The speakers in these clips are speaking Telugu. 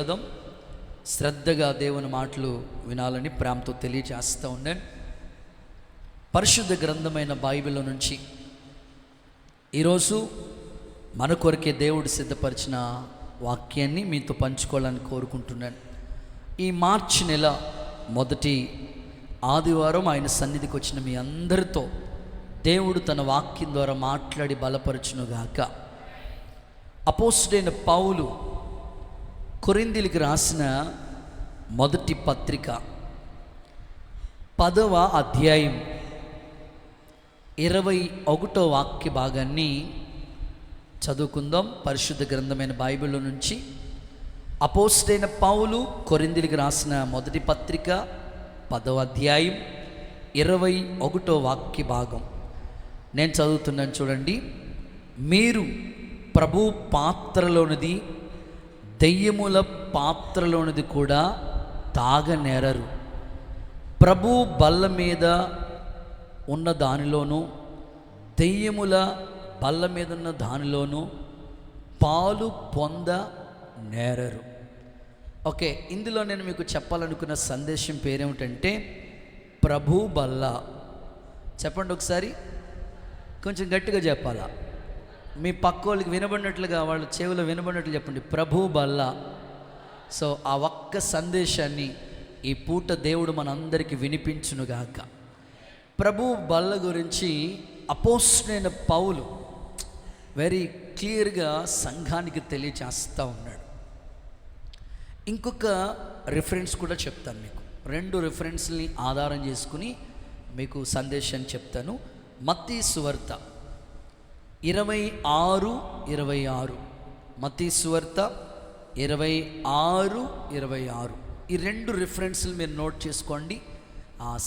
వెళదాం. శ్రద్ధగా దేవుని మాటలు వినాలని ప్రేమతో తెలియజేస్తూ ఉన్నాను. పరిశుద్ధ గ్రంథమైన బైబిల్ నుంచి ఈరోజు మన కొరకే దేవుడు సిద్ధపరిచిన వాక్యాన్ని మీతో పంచుకోవాలని కోరుకుంటున్నాను. ఈ మార్చి నెల మొదటి ఆదివారం ఆయన సన్నిధికి వచ్చిన మీ అందరితో దేవుడు తన వాక్యం ద్వారా మాట్లాడి బలపరచునుగాక. అపోస్తలుడైన పౌలు కొరింథీయులకు రాసిన మొదటి పత్రిక 10వ అధ్యాయం 21వ వాక్య భాగాన్ని చదువుకుందాం. పరిశుద్ధ గ్రంథమైన బైబిల్లో నుంచి అపోస్తలుడైన పౌలు కొరింథీయులకు రాసిన మొదటి పత్రిక 10వ అధ్యాయం 21వ వాక్య భాగం నేను చదువుతున్నాను, చూడండి. మీరు ప్రభు పాత్రలోనిది దెయ్యముల పాత్రలోనిది కూడా తాగనేరరు. ప్రభు బల్ల మీద ఉన్న దానిలోనూ దెయ్యముల బల్ల మీద ఉన్న దానిలోనూ పాలు పొంద నేరరు. ఓకే, ఇందులో నేను మీకు చెప్పాలనుకున్న సందేశం పేరేమిటంటే ప్రభు బల్ల. చెప్పండి ఒకసారి, కొంచెం గట్టిగా చెప్పాలా, మీ పక్క వాళ్ళకి వినబడినట్లుగా, వాళ్ళ చెవిలో వినబడినట్లు చెప్పండి, ప్రభు బల్ల. సో ఆ ఒక్క సందేశాన్ని ఈ పూట దేవుడు మనందరికీ వినిపించునుగాక. ప్రభు బల్ల గురించి అపోస్తలుడైన పౌలు వెరీ క్లియర్గా సంఘానికి తెలియచేస్తూ ఉన్నాడు. ఇంకొక రిఫరెన్స్ కూడా చెప్తాను మీకు. 2 రిఫరెన్స్ని ఆధారం చేసుకుని మీకు సందేశాన్ని చెప్తాను. మత్తయి సువార్త 26:26, మత్తయి సువార్త 26:26. ఈ 2 రిఫరెన్స్లు మీరు నోట్ చేసుకోండి.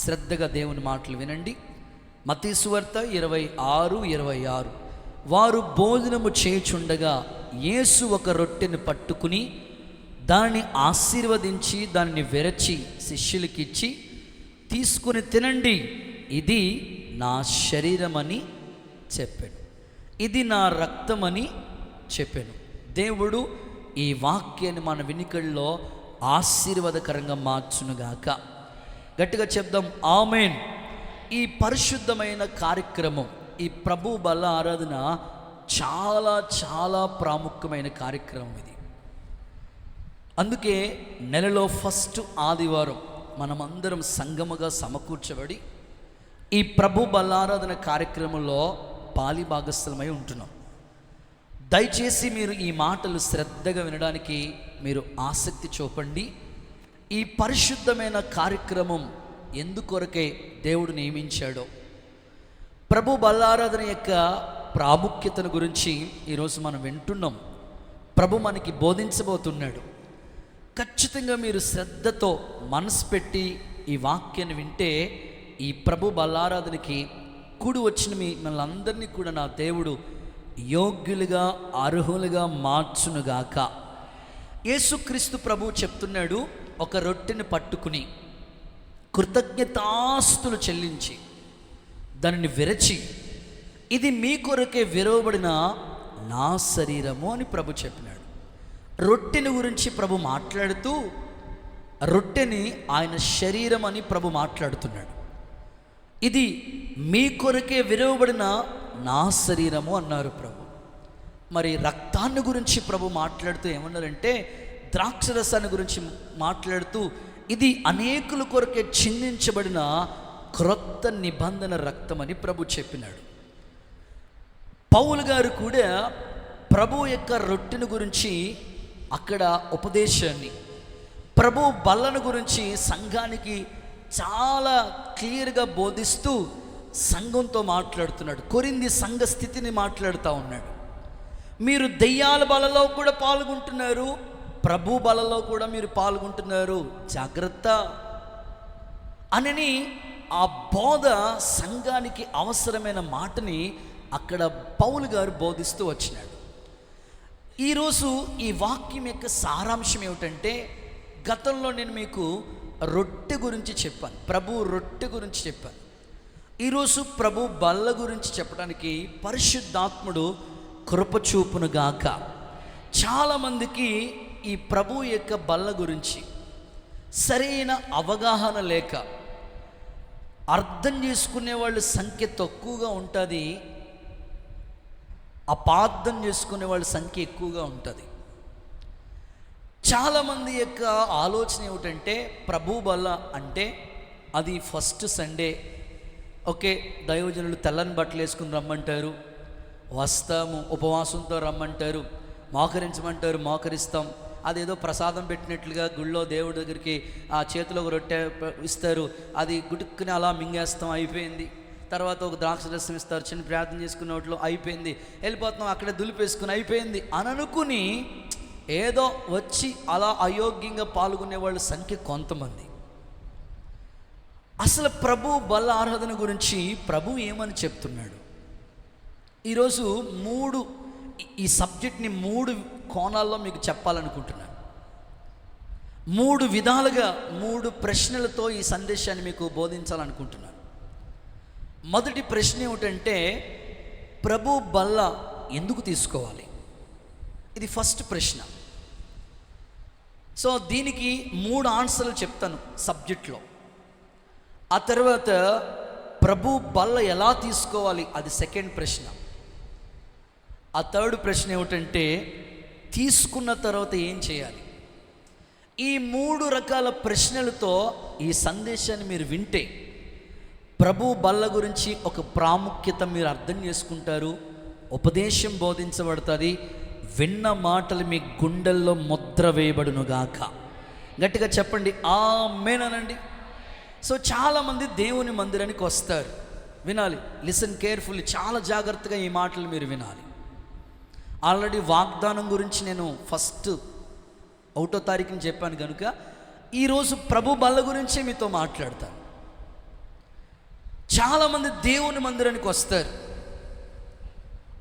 శ్రద్ధగా దేవుని మాటలు వినండి. మత్తయి సువార్త 26:26. వారు భోజనము చేయుచుండగా యేసు ఒక రొట్టెను పట్టుకుని దాన్ని ఆశీర్వదించి దాన్ని విరచి శిష్యులకిచ్చి, తీసుకుని తినండి, ఇది నా శరీరమని చెప్పాను, ఇది నా రక్తమని చెప్పాను. దేవుడు ఈ వాక్యాన్ని మన వినికిడిలో ఆశీర్వాదకరంగా మార్చునుగాక. గట్టిగా చెప్దాం, ఆమేన్. ఈ పరిశుద్ధమైన కార్యక్రమం, ఈ ప్రభు బల్ల ఆరాధన చాలా చాలా ప్రాముఖ్యమైన కార్యక్రమం ఇది. అందుకే నెలలో ఫస్ట్ ఆదివారం మనమందరం సంగముగా సమకూర్చబడి ఈ ప్రభు బల్లారాధన కార్యక్రమంలో పాలి భాగస్థలమై ఉంటున్నాం. దయచేసి మీరు ఈ మాటలు శ్రద్ధగా వినడానికి మీరు ఆసక్తి చూపండి. ఈ పరిశుద్ధమైన కార్యక్రమం ఎందుకొరకే దేవుడు నియమించాడో, ప్రభు బల్లారాధన యొక్క ప్రాముఖ్యతను గురించి ఈరోజు మనం వింటున్నాం. ప్రభు మనకి బోధించబోతున్నాడు. ఖచ్చితంగా మీరు శ్రద్ధతో మనసు పెట్టి ఈ వాక్యాన్ని వింటే ఈ ప్రభు బల్లారాధనకి కూడి వచ్చిన మిమ్మల్ని అందరినీ కూడా నా దేవుడు యోగ్యులుగా అర్హులుగా మార్చునుగాక. యేసుక్రీస్తు ప్రభు చెప్తున్నాడు, ఒక రొట్టెని పట్టుకుని కృతజ్ఞతాస్తులు చెల్లించి దానిని విరచి, ఇది మీ కొరకే విరవబడిన నా శరీరము అని ప్రభు చెప్పినాడు. రొట్టెని గురించి ప్రభు మాట్లాడుతూ రొట్టెని ఆయన శరీరం అని ప్రభు మాట్లాడుతున్నాడు. ఇది మీ కొరకే విరవబడిన నా శరీరము అన్నారు ప్రభు. మరి రక్తాన్ని గురించి ప్రభు మాట్లాడుతూ ఏమన్నారంటే, ద్రాక్షరసాన్ని గురించి మాట్లాడుతూ ఇది అనేకుల కొరకే చిందించబడిన క్రొత్త నిబంధన రక్తం అని ప్రభు చెప్పినాడు. పౌలు గారు కూడా ప్రభు యొక్క రొట్టెను గురించి అక్కడ ఉపదేశాన్ని, ప్రభు బల్లను గురించి సంఘానికి చాలా క్లియర్గా బోధిస్తూ సంఘంతో మాట్లాడుతున్నాడు. కొరింథీ సంఘ స్థితిని మాట్లాడుతూ ఉన్నాడు. మీరు దెయ్యాల బలలో కూడా పాల్గొంటున్నారు, ప్రభు బలలో కూడా మీరు పాల్గొంటున్నారు, జాగ్రత్త అని ఆ బోధ సంఘానికి అవసరమైన మాటని అక్కడ పౌలు గారు బోధిస్తూ వచ్చినాడు. ఈరోజు ఈ వాక్యం యొక్క సారాంశం ఏమిటంటే, గతంలో నేను మీకు రొట్టె గురించి చెప్పాను, ప్రభు రొట్టె గురించి చెప్పాను. ఈరోజు ప్రభు బల్ల గురించి చెప్పడానికి పరిశుద్ధాత్ముడు కృప చూపునుగాక. చాలామందికి ఈ ప్రభు యొక్క బల్ల గురించి సరైన అవగాహన లేక అర్థం చేసుకునే వాళ్ళ సంఖ్య తక్కువగా ఉంటుంది, అపార్థం చేసుకునే వాళ్ళ సంఖ్య ఎక్కువగా ఉంటుంది. చాలామంది యొక్క ఆలోచన ఏమిటంటే ప్రభు బల్ల అంటే అది ఫస్ట్ సండే, ఓకే దైవజనులు తెల్లని బట్టలు వేసుకుని రమ్మంటారు, వస్తాము, ఉపవాసంతో రమ్మంటారు, మోకరించమంటారు, మోకరిస్తాం, అదేదో ప్రసాదం పెట్టినట్లుగా గుళ్ళో దేవుడి దగ్గరికి ఆ చేతిలో ఒక రొట్టె ఇస్తారు, అది గుడుక్కుని అలా మింగేస్తాం, అయిపోయింది. తర్వాత ఒక ద్రాక్ష రసం ఇస్తారు, చిన్న ప్రార్థన చేసుకునే వాటిలో అయిపోయింది, వెళ్ళిపోతున్నాం, అక్కడే దులిపేసుకుని అయిపోయింది అని అనుకుని ఏదో వచ్చి అలా అయోగ్యంగా పాల్గొనే వాళ్ళ సంఖ్య కొంతమంది. అసలు ప్రభు బల్ల ఆరాధన గురించి ప్రభు ఏమని చెప్తున్నాడు? ఈరోజు ఈ సబ్జెక్ట్ని 3 కోణాల్లో మీకు చెప్పాలనుకుంటున్నాను. 3 విధాలుగా 3 ప్రశ్నలతో ఈ సందేశాన్ని మీకు బోధించాలనుకుంటున్నాను. మొదటి ప్రశ్న ఏమిటంటే ప్రభు బల్ల ఎందుకు తీసుకోవాలి? ఇది ఫస్ట్ ప్రశ్న. సో దీనికి 3 ఆన్సర్లు చెప్తాను సబ్జెక్ట్లో. ఆ తర్వాత ప్రభు బల్ల ఎలా తీసుకోవాలి, అది సెకండ్ ప్రశ్న. ఆ థర్డ్ ప్రశ్న ఏమిటంటే తీసుకున్న తర్వాత ఏం చేయాలి? ఈ 3 రకాల ప్రశ్నలతో ఈ సందేశాన్ని మీరు వింటే ప్రభు బల్ల గురించి ఒక ప్రాముఖ్యత మీరు అర్థం చేసుకుంటారు, ఉపదేశం బోధించబడుతుంది, విన్న మాటలు మీ గుండెల్లో ముద్ర వేయబడునుగాక. గట్టిగా చెప్పండి ఆమేన్ అనండి. సో చాలామంది దేవుని మందిరానికి వస్తారు, వినాలి, లిసన్ కేర్ఫుల్లీ, చాలా జాగ్రత్తగా ఈ మాటలు మీరు వినాలి. ఆల్రెడీ వాగ్దానం గురించి నేను ఫస్ట్ 1వ తారీఖుని చెప్పాను కనుక ఈరోజు ప్రభు బల్ల గురించే మీతో మాట్లాడతాను. చాలామంది దేవుని మందిరానికి వస్తారు,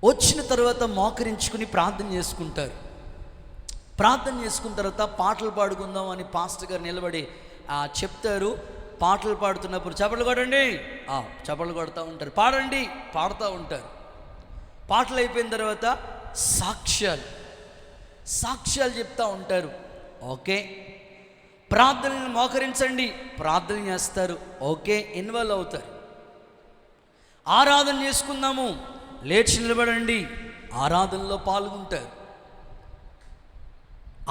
వచ్చిన తర్వాత మోకరించుకుని ప్రార్థన చేసుకుంటారు. ప్రార్థన చేసుకున్న తర్వాత పాటలు పాడుకుందాం అని పాస్టర్ గారు నిలబడి చెప్తారు. పాటలు పాడుతున్నప్పుడు చప్పట్లు కొట్టండి, చప్పట్లు కొడతా ఉంటారు, పాడండి, పాడుతూ ఉంటారు. పాటలు అయిపోయిన తర్వాత సాక్ష్యాలు చెప్తూ ఉంటారు. ఓకే, ప్రార్థనను మోకరించండి, ప్రార్థన చేస్తారు, ఓకే, ఇన్వాల్వ్ అవుతారు. ఆరాధన చేసుకుందాము, లేచి నిలబడండి, ఆరాధనలో పాల్గొంటారు,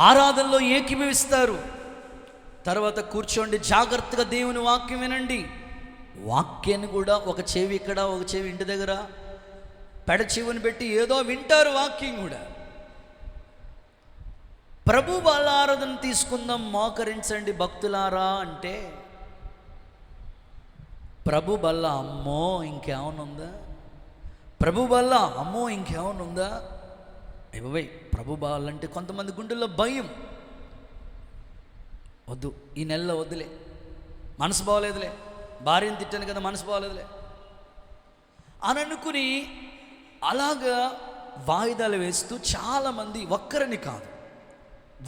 ఆరాధనలో ఏకీభవిస్తారు. తర్వాత కూర్చోండి, జాగ్రత్తగా దేవుని వాక్యం వినండి. వాక్యాన్ని కూడా ఒక చెవి ఇక్కడ, ఒక చెవి ఇంటి దగ్గర పెడ చెవిని పెట్టి ఏదో వింటారు వాక్యం కూడా. ప్రభు బల్ల ఆరాధన తీసుకుందాం, మోకరించండి భక్తులారా అంటే ప్రభు బల్ల అమ్మో ఇంకేమైనా ఉందా? ప్రభు బల్ల అమ్మో ఇంకేమైనా ఉందా? అయ్యబాయ్, ప్రభు బల్ల అంటే కొంతమంది గుండెల్లో భయం. వద్దు, ఈ నెలలో వద్దులే, మనసు బాగోలేదులే, భార్యను తిట్టాను కదా, మనసు బాగోలేదులే అని అనుకుని అలాగా వాయిదాలు వేస్తూ చాలామంది, ఒక్కరిని కాదు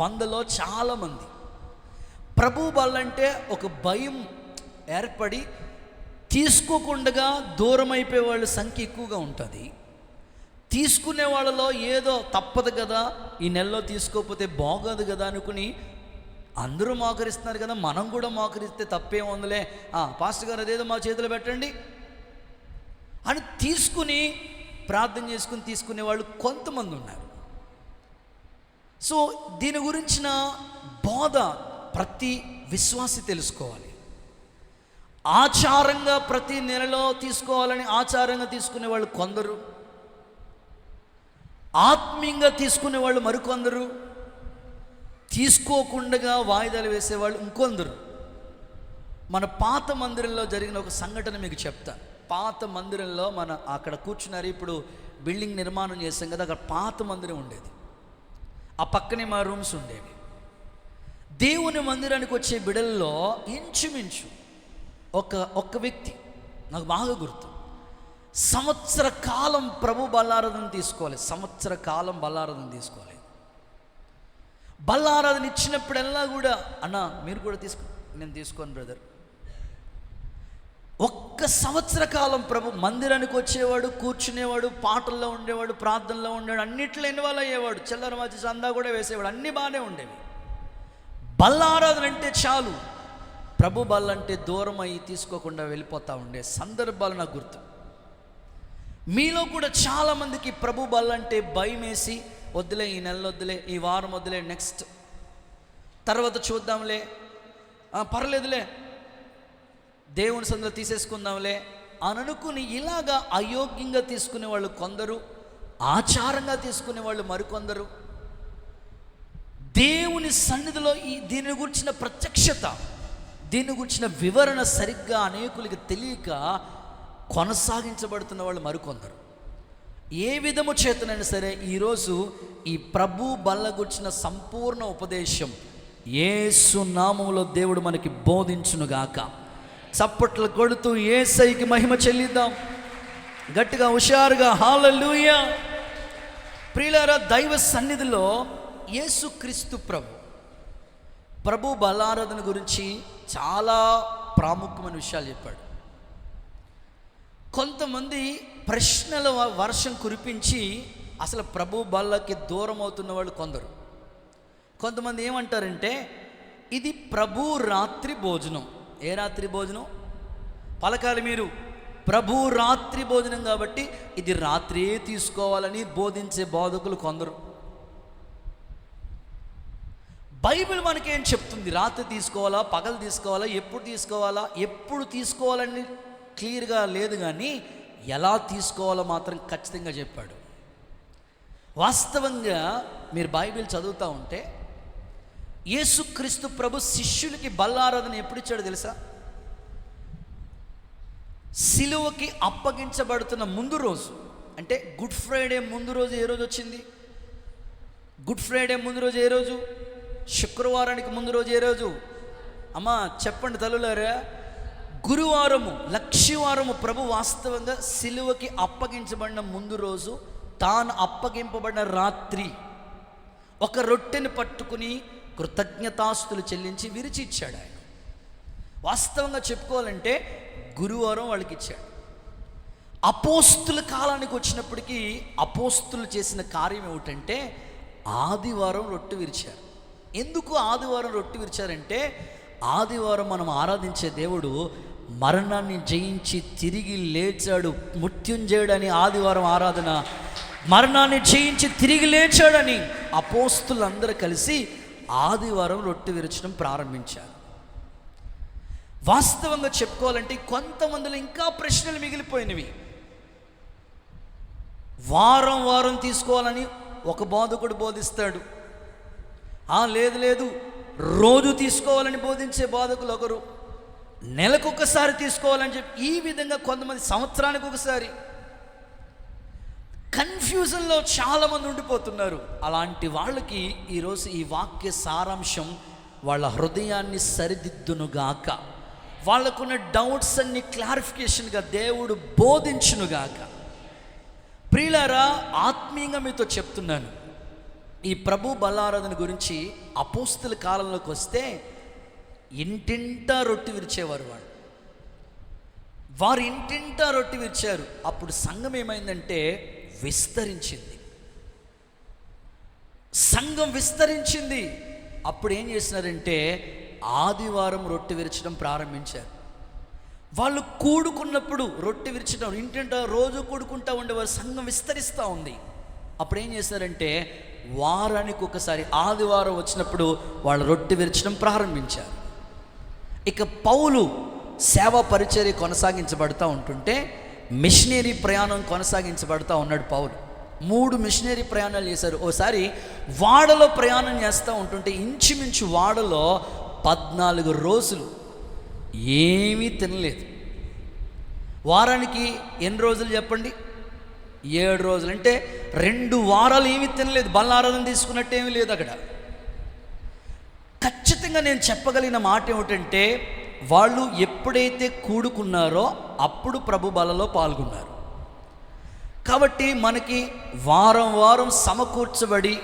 100లో చాలామంది ప్రభు బల్ల అంటే ఒక భయం ఏర్పడి తీసుకోకుండా దూరం అయిపోయే వాళ్ళ సంఖ్య ఎక్కువగా ఉంటుంది. తీసుకునే వాళ్ళలో ఏదో తప్పదు కదా, ఈ నెలలో తీసుకోకపోతే బాగోదు కదా అనుకుని అందరూ మోకరిస్తున్నారు కదా, మనం కూడా మోకరిస్తే తప్పేం ఉందిలే, పాస్టర్ గారు అదేదో మా చేతిలో పెట్టండి అని తీసుకుని ప్రార్థన చేసుకుని తీసుకునే వాళ్ళు కొంతమంది ఉన్నారు. సో దీని గురించిన బోధ ప్రతి విశ్వాసి తెలుసుకోవాలి. ఆచారంగా ప్రతి నెలలో తీసుకోవాలని ఆచారంగా తీసుకునే వాళ్ళు కొందరు, ఆత్మీయంగా తీసుకునే వాళ్ళు మరికొందరు, తీసుకోకుండా వాయిదాలు వేసేవాళ్ళు ఇంకొందరు. మన పాత మందిరంలో జరిగిన ఒక సంఘటన మీకు చెప్తా. పాత మందిరంలో అక్కడ కూర్చున్నారు, ఇప్పుడు బిల్డింగ్ నిర్మాణం చేస్తాం కదా, అక్కడ పాత మందిరం ఉండేది, ఆ పక్కనే మా రూమ్స్ ఉండేవి. దేవుని మందిరానికి వచ్చే బిడల్లో ఇంచుమించు ఒక వ్యక్తి నాకు బాగా గుర్తు, సంవత్సర కాలం ప్రభు బల్లారాధన తీసుకోవాలి, సంవత్సర కాలం బల్లారాధన తీసుకోవాలి. బల్లారాధన ఇచ్చినప్పుడల్లా కూడా అన్న మీరు కూడా నేను తీసుకోను బ్రదర్, ఒక్క సంవత్సర కాలం ప్రభు మందిరానికి వచ్చేవాడు, కూర్చునేవాడు, పాటల్లో ఉండేవాడు, ప్రార్థనలో ఉండేవాడు, అన్నిట్లో ఇన్వాల్వ్ అయ్యేవాడు, చిల్లర మధ్య చందా కూడా వేసేవాడు, అన్నీ బాగానే ఉండేవి. బల్ల ఆరాధన అంటే చాలు, ప్రభు బల్ల అంటే దూరం అయ్యి తీసుకోకుండా వెళ్ళిపోతూ ఉండే సందర్భాలు నాకు గుర్తు. మీలో కూడా చాలామందికి ప్రభు బల్ల అంటే భయం వేసి, వద్దులే, ఈ నెల వద్దులే, ఈ వారం వద్దులే, నెక్స్ట్ తర్వాత చూద్దాంలే, పర్లేదులే, దేవుని సందులో తీసేసుకుందాంలే అని అనుకుని ఇలాగా అయోగ్యంగా తీసుకునే వాళ్ళు కొందరు, ఆచారంగా తీసుకునే వాళ్ళు మరికొందరు. దేవుని సన్నిధిలో దీని గురించిన ప్రత్యక్షత, దీని గురించిన వివరణ సరిగ్గా అనేకులకి తెలియక కొనసాగించబడుతున్న వాళ్ళు మరికొందరు. ఏ విధము చేతనైనా సరే ఈరోజు ఈ ప్రభు బల్ల గురించిన సంపూర్ణ ఉపదేశం యేసు నామములో దేవుడు మనకి బోధించునుగాక. చప్పట్లు కొడుతూ యేసయ్యకి మహిమ చెల్లిద్దాం, గట్టిగా హుషారుగా హల్లెలూయా. ప్రియులారా, దైవ సన్నిధిలో యేసుక్రీస్తు ప్రభు బలారాధన గురించి చాలా ప్రాముఖ్యమైన విషయాలు చెప్పాడు. కొంతమంది ప్రశ్నల వర్షం కురిపించి అసలు ప్రభు బల్లకి దూరం అవుతున్న వాళ్ళు కొందరు. కొంతమంది ఏమంటారంటే ఇది ప్రభు రాత్రి భోజనం. ఏ రాత్రి భోజనం పలకాలి మీరు? ప్రభు రాత్రి భోజనం కాబట్టి ఇది రాత్రే తీసుకోవాలని బోధించే బోధకులు కొందరు. బైబిల్ మనకేం చెప్తుంది? రాత్రి తీసుకోవాలా, పగలు తీసుకోవాలా, ఎప్పుడు తీసుకోవాలని క్లియర్గా లేదు, కానీ ఎలా తీసుకోవాలో మాత్రం ఖచ్చితంగా చెప్పాడు. వాస్తవంగా మీరు బైబిల్ చదువుతూ ఉంటే యేసుక్రీస్తు ప్రభు శిష్యులకి బల్లారాధన ఎప్పుడు ఇచ్చాడు తెలుసా? సిలువకి అప్పగించబడుతున్న ముందు రోజు, అంటే గుడ్ ఫ్రైడే ముందు రోజు. ఏ రోజు వచ్చింది? గుడ్ ఫ్రైడే ముందు రోజు ఏ రోజు? శుక్రవారానికి ముందు రోజు ఏ రోజు? అమ్మా చెప్పండి తల్లులారా. గురువారము, లక్షవారము. ప్రభు వాస్తవంగా సిలువకి అప్పగించబడిన ముందు రోజు, తాను అప్పగింపబడిన రాత్రి ఒక రొట్టెని పట్టుకుని కృతజ్ఞతాస్తులు చెల్లించి విరిచి ఇచ్చాడు ఆయన. వాస్తవంగా చెప్పుకోవాలంటే గురువారం వాళ్ళకి ఇచ్చాడు. అపోస్తుల కాలానికి వచ్చినప్పటికీ అపోస్తులు చేసిన కార్యం ఏమిటంటే ఆదివారం రొట్టె విరిచారు. ఎందుకు ఆదివారం రొట్టె విరిచారంటే ఆదివారం మనం ఆరాధించే దేవుడు మరణాన్ని జయించి తిరిగి లేచాడు, మృత్యుంజయుడని ఆదివారం ఆరాధన. మరణాన్ని జయించి తిరిగి లేచాడని అపోస్తులందరూ కలిసి ఆదివారం రొట్టె విరచడం ప్రారంభించారు. వాస్తవంగా చెప్పుకోవాలంటే కొంతమందిలో ఇంకా ప్రశ్నలు మిగిలిపోయినవి. వారం తీసుకోవాలని ఒక బోధకుడు బోధిస్తాడు. లేదు రోజు తీసుకోవాలని బోధించే బోధకులు ఒకరు, నెలకొకసారి తీసుకోవాలని చెప్పి, ఈ విధంగా కొంతమంది సంవత్సరానికి ఒకసారి. కన్ఫ్యూజన్లో చాలామంది ఉండిపోతున్నారు. అలాంటి వాళ్ళకి ఈరోజు ఈ వాక్య సారాంశం వాళ్ళ హృదయాన్ని సరిదిద్దునుగాక, వాళ్ళకున్న డౌట్స్ అన్ని క్లారిఫికేషన్గా దేవుడు బోధించునుగాక. ప్రియులారా, ఆత్మీయంగా మీతో చెప్తున్నాను, ఈ ప్రభు బల్లారాధన గురించి అపోస్తుల కాలంలోకి వస్తే ఇంటింటా రొట్టె విరిచేవారు. వారు ఇంటింటా రొట్టె విరిచారు. అప్పుడు సంఘం ఏమైందంటే సంఘం విస్తరించింది. అప్పుడు ఏం చేసినారంటే ఆదివారం రొట్టె విరచడం ప్రారంభించారు. వాళ్ళు కూడుకున్నప్పుడు రొట్టె విరచడం, ఇంటింటా రోజు కూడుకుంటూ ఉండేవారు. సంఘం విస్తరిస్తూ ఉంది. అప్పుడు ఏం చేశారంటే వారానికి ఒకసారి ఆదివారం వచ్చినప్పుడు వాళ్ళు రొట్టె విరచడం ప్రారంభించారు. ఇక పౌలు సేవా పరిచర్య కొనసాగించబడుతూ ఉంటుంటే మిషనరీ ప్రయాణం కొనసాగించబడుతూ ఉన్నాడు పౌలు. 3 మిషనరీ ప్రయాణాలు చేశారు. ఓసారి వాడలో ప్రయాణం చేస్తూ ఉంటుంటే ఇంచుమించు వాడలో 14 రోజులు ఏమీ తినలేదు. వారానికి ఎన్ని రోజులు చెప్పండి? 7 రోజులు. అంటే 2 వారాలు ఏమీ తినలేదు. బల్లారాధన తీసుకున్నట్టు ఏమీ లేదు అక్కడ. ఖచ్చితంగా నేను చెప్పగలిగిన మాట ఏమిటంటే వాళ్ళు ఎప్పుడైతే కూడుకున్నారో అప్పుడు ప్రభు బలలో పాల్గొన్నారు. కాబట్టి మనకి వారం సమకూర్చబడి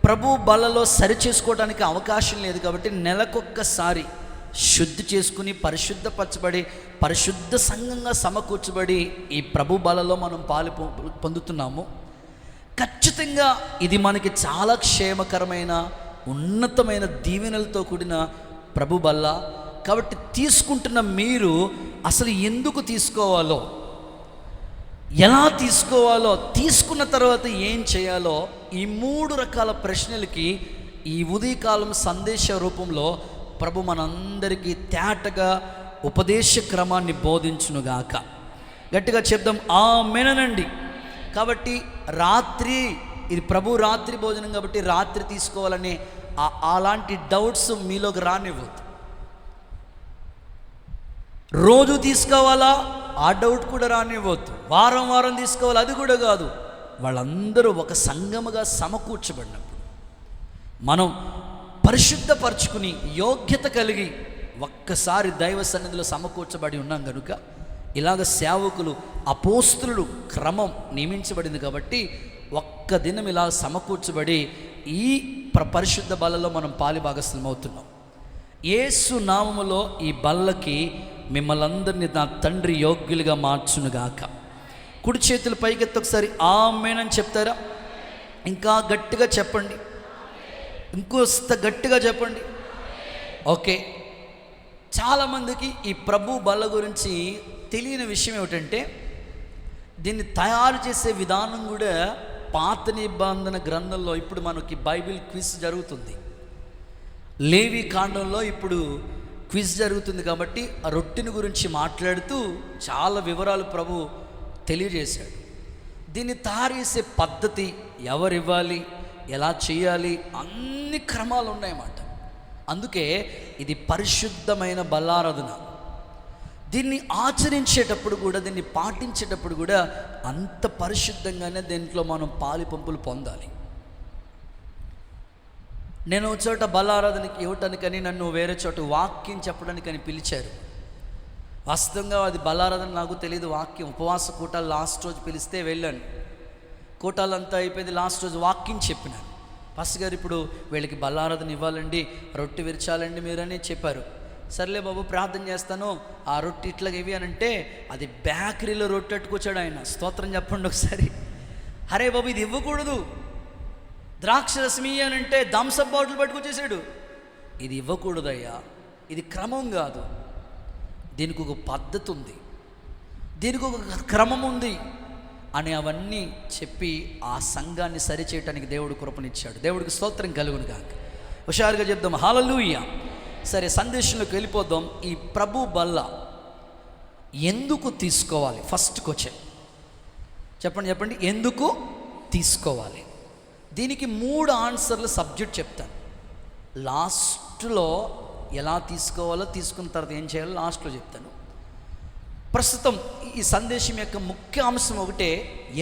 ప్రభు బలలో సరిచేసుకోవడానికి అవకాశం లేదు. కాబట్టి నెలకొక్కసారి శుద్ధి చేసుకుని పరిశుద్ధపరచబడి పరిశుద్ధ సంఘంగా సమకూర్చబడి ఈ ప్రభు బలలో మనం పాలు పొందుతున్నాము. ఖచ్చితంగా ఇది మనకి చాలా క్షేమకరమైన ఉన్నతమైన దీవెనలతో కూడిన ప్రభు బల్ల. కాబట్టి తీసుకుంటున్న మీరు అసలు ఎందుకు తీసుకోవాలో, ఎలా తీసుకోవాలో, తీసుకున్న తర్వాత ఏం చేయాలో, ఈ 3 రకాల ప్రశ్నలకి ఈ ఉదయకాలం సందేశ రూపంలో ప్రభు మనందరికీ తేటగా ఉపదేశ క్రమాన్ని బోధించునుగాక. గట్టిగా చెప్దాం ఆమేనండి. కాబట్టి రాత్రి, ఇది ప్రభు రాత్రి భోజనం కాబట్టి రాత్రి తీసుకోవాలని అలాంటి డౌట్స్ మీలోకి రానివ్వద్దు. రోజు తీసుకోవాలా ఆ డౌట్ కూడా రానివ్వద్దు. వారం వారం తీసుకోవాలి అది కూడా కాదు. వాళ్ళందరూ ఒక సంఘముగా సమకూర్చబడినప్పుడు మనం పరిశుద్ధపరచుకుని యోగ్యత కలిగి ఒక్కసారి దైవ సన్నిధిలో సమకూర్చబడి ఉన్నాం కనుక ఇలాగ సేవకులు అపోస్తులు క్రమం నియమించబడింది కాబట్టి ఒక్క దినం ఇలా సమకూర్చబడి ఈ పరిశుద్ధ బల్లలో మనం పాలిభాగస్థులం అవుతున్నాం. యేసు నామములో ఈ బల్లకి మిమ్మల్ని అందరినీ నా తండ్రి యోగ్యులుగా మార్చునుగాక. కుడి చేతులు పైకెత్తి ఒకసారి ఆమేనని చెప్తారా? ఇంకా గట్టిగా చెప్పండి, ఇంకోస్త గట్టిగా చెప్పండి. ఓకే, చాలామందికి ఈ ప్రభు బల్ల గురించి తెలియని విషయం ఏమిటంటే, దీన్ని తయారు చేసే విధానం కూడా పాత నిబంధన గ్రంథంలో ఇప్పుడు మనకి బైబిల్ క్విజ్ జరుగుతుంది. లేవి కాండంలో ఇప్పుడు క్విజ్ జరుగుతుంది కాబట్టి ఆ రొట్టెని గురించి మాట్లాడుతూ చాలా వివరాలు ప్రభు తెలియజేశాడు. దీన్ని తయారు చేసే పద్ధతి, ఎవరు ఇవ్వాలి, ఎలా చేయాలి, అన్ని క్రమాలు ఉన్నాయన్నమాట. అందుకే ఇది పరిశుద్ధమైన బల్లారాధన. దీన్ని ఆచరించేటప్పుడు కూడా, దీన్ని పాటించేటప్పుడు కూడా అంత పరిశుద్ధంగానే దీంట్లో మనం పాలి పంపులు పొందాలి. నేను ఒక చోట బల్లారాధనకి ఇవ్వటానికని నన్ను వేరే చోట వాక్యం చెప్పడానికని పిలిచారు. వాస్తవంగా అది బల్లారాధన నాకు తెలియదు. వాక్యం ఉపవాస కూటాలు లాస్ట్ రోజు పిలిస్తే వెళ్ళాను. కూటాలంతా అయిపోయింది, లాస్ట్ రోజు వాక్యం చెప్పినాను. పాస్టర్ గారు ఇప్పుడు వీళ్ళకి బల్లారాధన ఇవ్వాలండి, రొట్టె విరచాలండి మీరని చెప్పారు. సర్లే బాబు ప్రార్థన చేస్తాను, ఆ రొట్టె ఇట్లాగ ఇవి అని అంటే అది బేకరీలో రొట్టె అట్టుకొచ్చాడు ఆయన. స్తోత్రం చెప్పండి ఒకసారి. అరే బాబు ఇది ఇవ్వకూడదు, ద్రాక్ష రసం ఇయ్యానంటే థమ్సప్ బాటిల్ పట్టుకొచ్చేసాడు. ఇది ఇవ్వకూడదయ్యా, ఇది క్రమం కాదు, దీనికి ఒక పద్ధతి ఉంది, దీనికి ఒక క్రమం ఉంది అని అవన్నీ చెప్పి ఆ సంఘాన్ని సరిచేయటానికి దేవుడు కృపనిచ్చాడు. దేవుడికి స్తోత్రం కలుగును గాక. హుషారుగా చెప్దాం హల్లెలూయా. సరే, సందేశంలోకి వెళ్ళిపోదాం. ఈ ప్రభు బల్ల ఎందుకు తీసుకోవాలి? ఫస్ట్ క్వశ్చన్ చెప్పండి, ఎందుకు తీసుకోవాలి? దీనికి 3 ఆన్సర్లు సబ్జెక్ట్ చెప్తాను. లాస్ట్లో ఎలా తీసుకోవాలో, తీసుకున్న తర్వాత ఏం చేయాలో లాస్ట్లో చెప్తాను. ప్రస్తుతం ఈ సందేశం యొక్క ముఖ్య అంశం ఒకటే,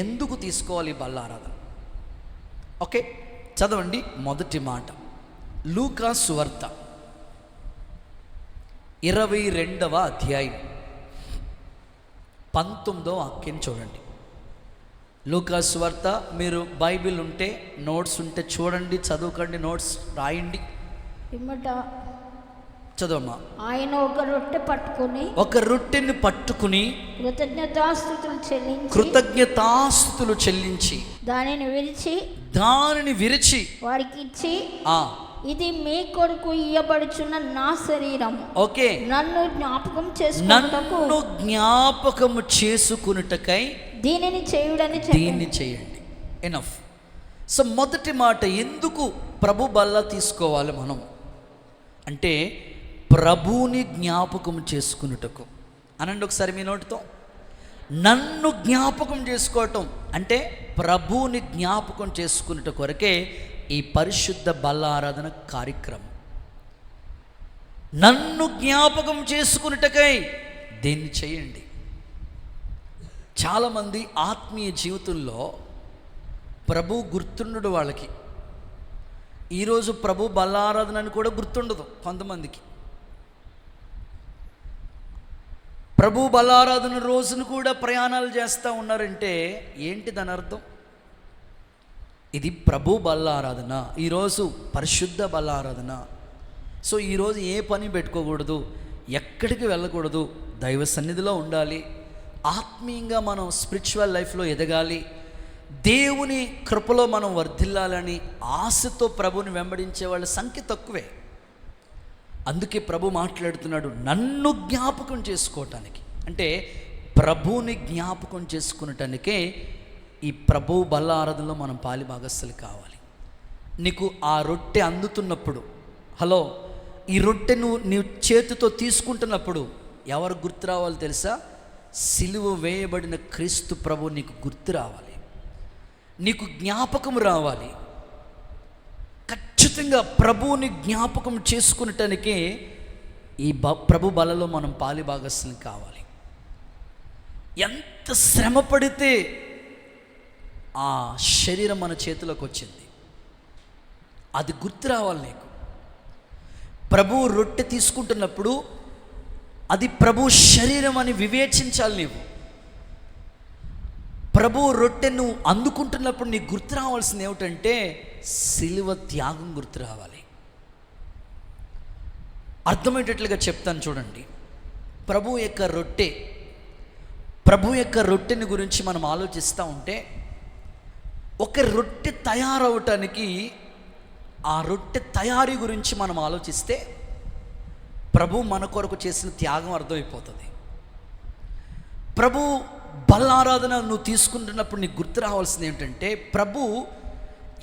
ఎందుకు తీసుకోవాలి బల్లారాధన. ఓకే, చదవండి. మొదటి మాట లూకా సువార్త 22వ అధ్యాయం 19వ వాక్యం చూడండి. లూకా సువార్త, మీరు బైబిల్ ఉంటే, నోట్స్ ఉంటే చూడండి, చదువుకోండి, నోట్స్ రాయండి. చదవమ్మా. ఆయన ఒక రొట్టెని పట్టుకుని కృతజ్ఞతాస్తుతులు చెల్లించి దానిని విరిచి వారికి ఇచ్చి, ఇది మీ కొరకు ఇయ్యబడుచున్న నా శరీరం, ఓకే, నన్ను జ్ఞాపకము చేసుకునుటకై దీనిని చేయండి. ఎనఫ్. సో మొదటి మాట, ఎందుకు ప్రభు బల్ల తీసుకోవాలి మనం అంటే, ప్రభువుని జ్ఞాపకం చేసుకున్నటకు. అనండి ఒకసారి మీ నోటితో. నన్ను జ్ఞాపకం చేసుకోవటం అంటే ప్రభువుని జ్ఞాపకం చేసుకున్నట కొరకే ఈ పరిశుద్ధ బల్ల ఆరాధన కార్యక్రమం. నన్ను జ్ఞాపకం చేసుకున్నటకై దీన్ని చేయండి. చాలామంది ఆత్మీయ జీవితంలో ప్రభు గుర్తుండడు వాళ్ళకి. ఈరోజు ప్రభు బల్ల ఆరాధనని కూడా గుర్తుండదు కొంతమందికి. ప్రభు బల్లారాధన రోజును కూడా ప్రయాణాలు చేస్తూ ఉన్నారంటే ఏంటి దాని అర్థం? ఇది ప్రభు బల్లారాధన, ఈరోజు పరిశుద్ధ బల్లారాధన, సో ఈరోజు ఏ పని పెట్టుకోకూడదు, ఎక్కడికి వెళ్ళకూడదు, దైవ సన్నిధిలో ఉండాలి, ఆత్మీయంగా మనం స్పిరిచువల్ లైఫ్లో ఎదగాలి, దేవుని కృపలో మనం వర్ధిల్లాలని ఆశతో ప్రభుని వెంబడించే వాళ్ళ సంఖ్య తక్కువే. అందుకే ప్రభు మాట్లాడుతున్నాడు, నన్ను జ్ఞాపకం చేసుకోవటానికి, అంటే ప్రభుని జ్ఞాపకం చేసుకునటానికే ఈ ప్రభు బల్ల ఆరాధనలో మనం పాలి భాగస్థులు కావాలి. నీకు ఆ రొట్టె అందుతున్నప్పుడు, హలో, ఈ రొట్టె నీ చేతితో తీసుకుంటున్నప్పుడు ఎవరు గుర్తు రావాలి తెలుసా? సిలువ వేయబడిన క్రీస్తు ప్రభు నీకు గుర్తు రావాలి, నీకు జ్ఞాపకం రావాలి. ఖచ్చితంగా ప్రభువుని జ్ఞాపకం చేసుకునటానికే ఈ ప్రభు బలలో మనం పాలి భాగస్థులు కావాలి. ఎంత శ్రమ పడితే ఆ శరీరం మన చేతిలోకి వచ్చింది, అది గుర్తు రావాలి నీకు. ప్రభు రొట్టె తీసుకుంటున్నప్పుడు అది ప్రభు శరీరం అని వివేచించాలి నీవు. ప్రభు రొట్టె నువ్వు అందుకుంటున్నప్పుడు నీకు గుర్తు రావాల్సింది ఏమిటంటే సిలువ త్యాగం గుర్తు రావాలి. అర్థమయ్యేటట్లుగా చెప్తాను చూడండి. ప్రభు యొక్క రొట్టెని గురించి మనం ఆలోచిస్తూ ఉంటే, ఒక రొట్టె తయారవటానికి, ఆ రొట్టె తయారీ గురించి మనం ఆలోచిస్తే ప్రభు మన కొరకు చేసిన త్యాగం అర్థమైపోతుంది. ప్రభు బల్లారాధన నువ్వు తీసుకుంటున్నప్పుడు నీకు గుర్తు రావాల్సింది ఏంటంటే ప్రభు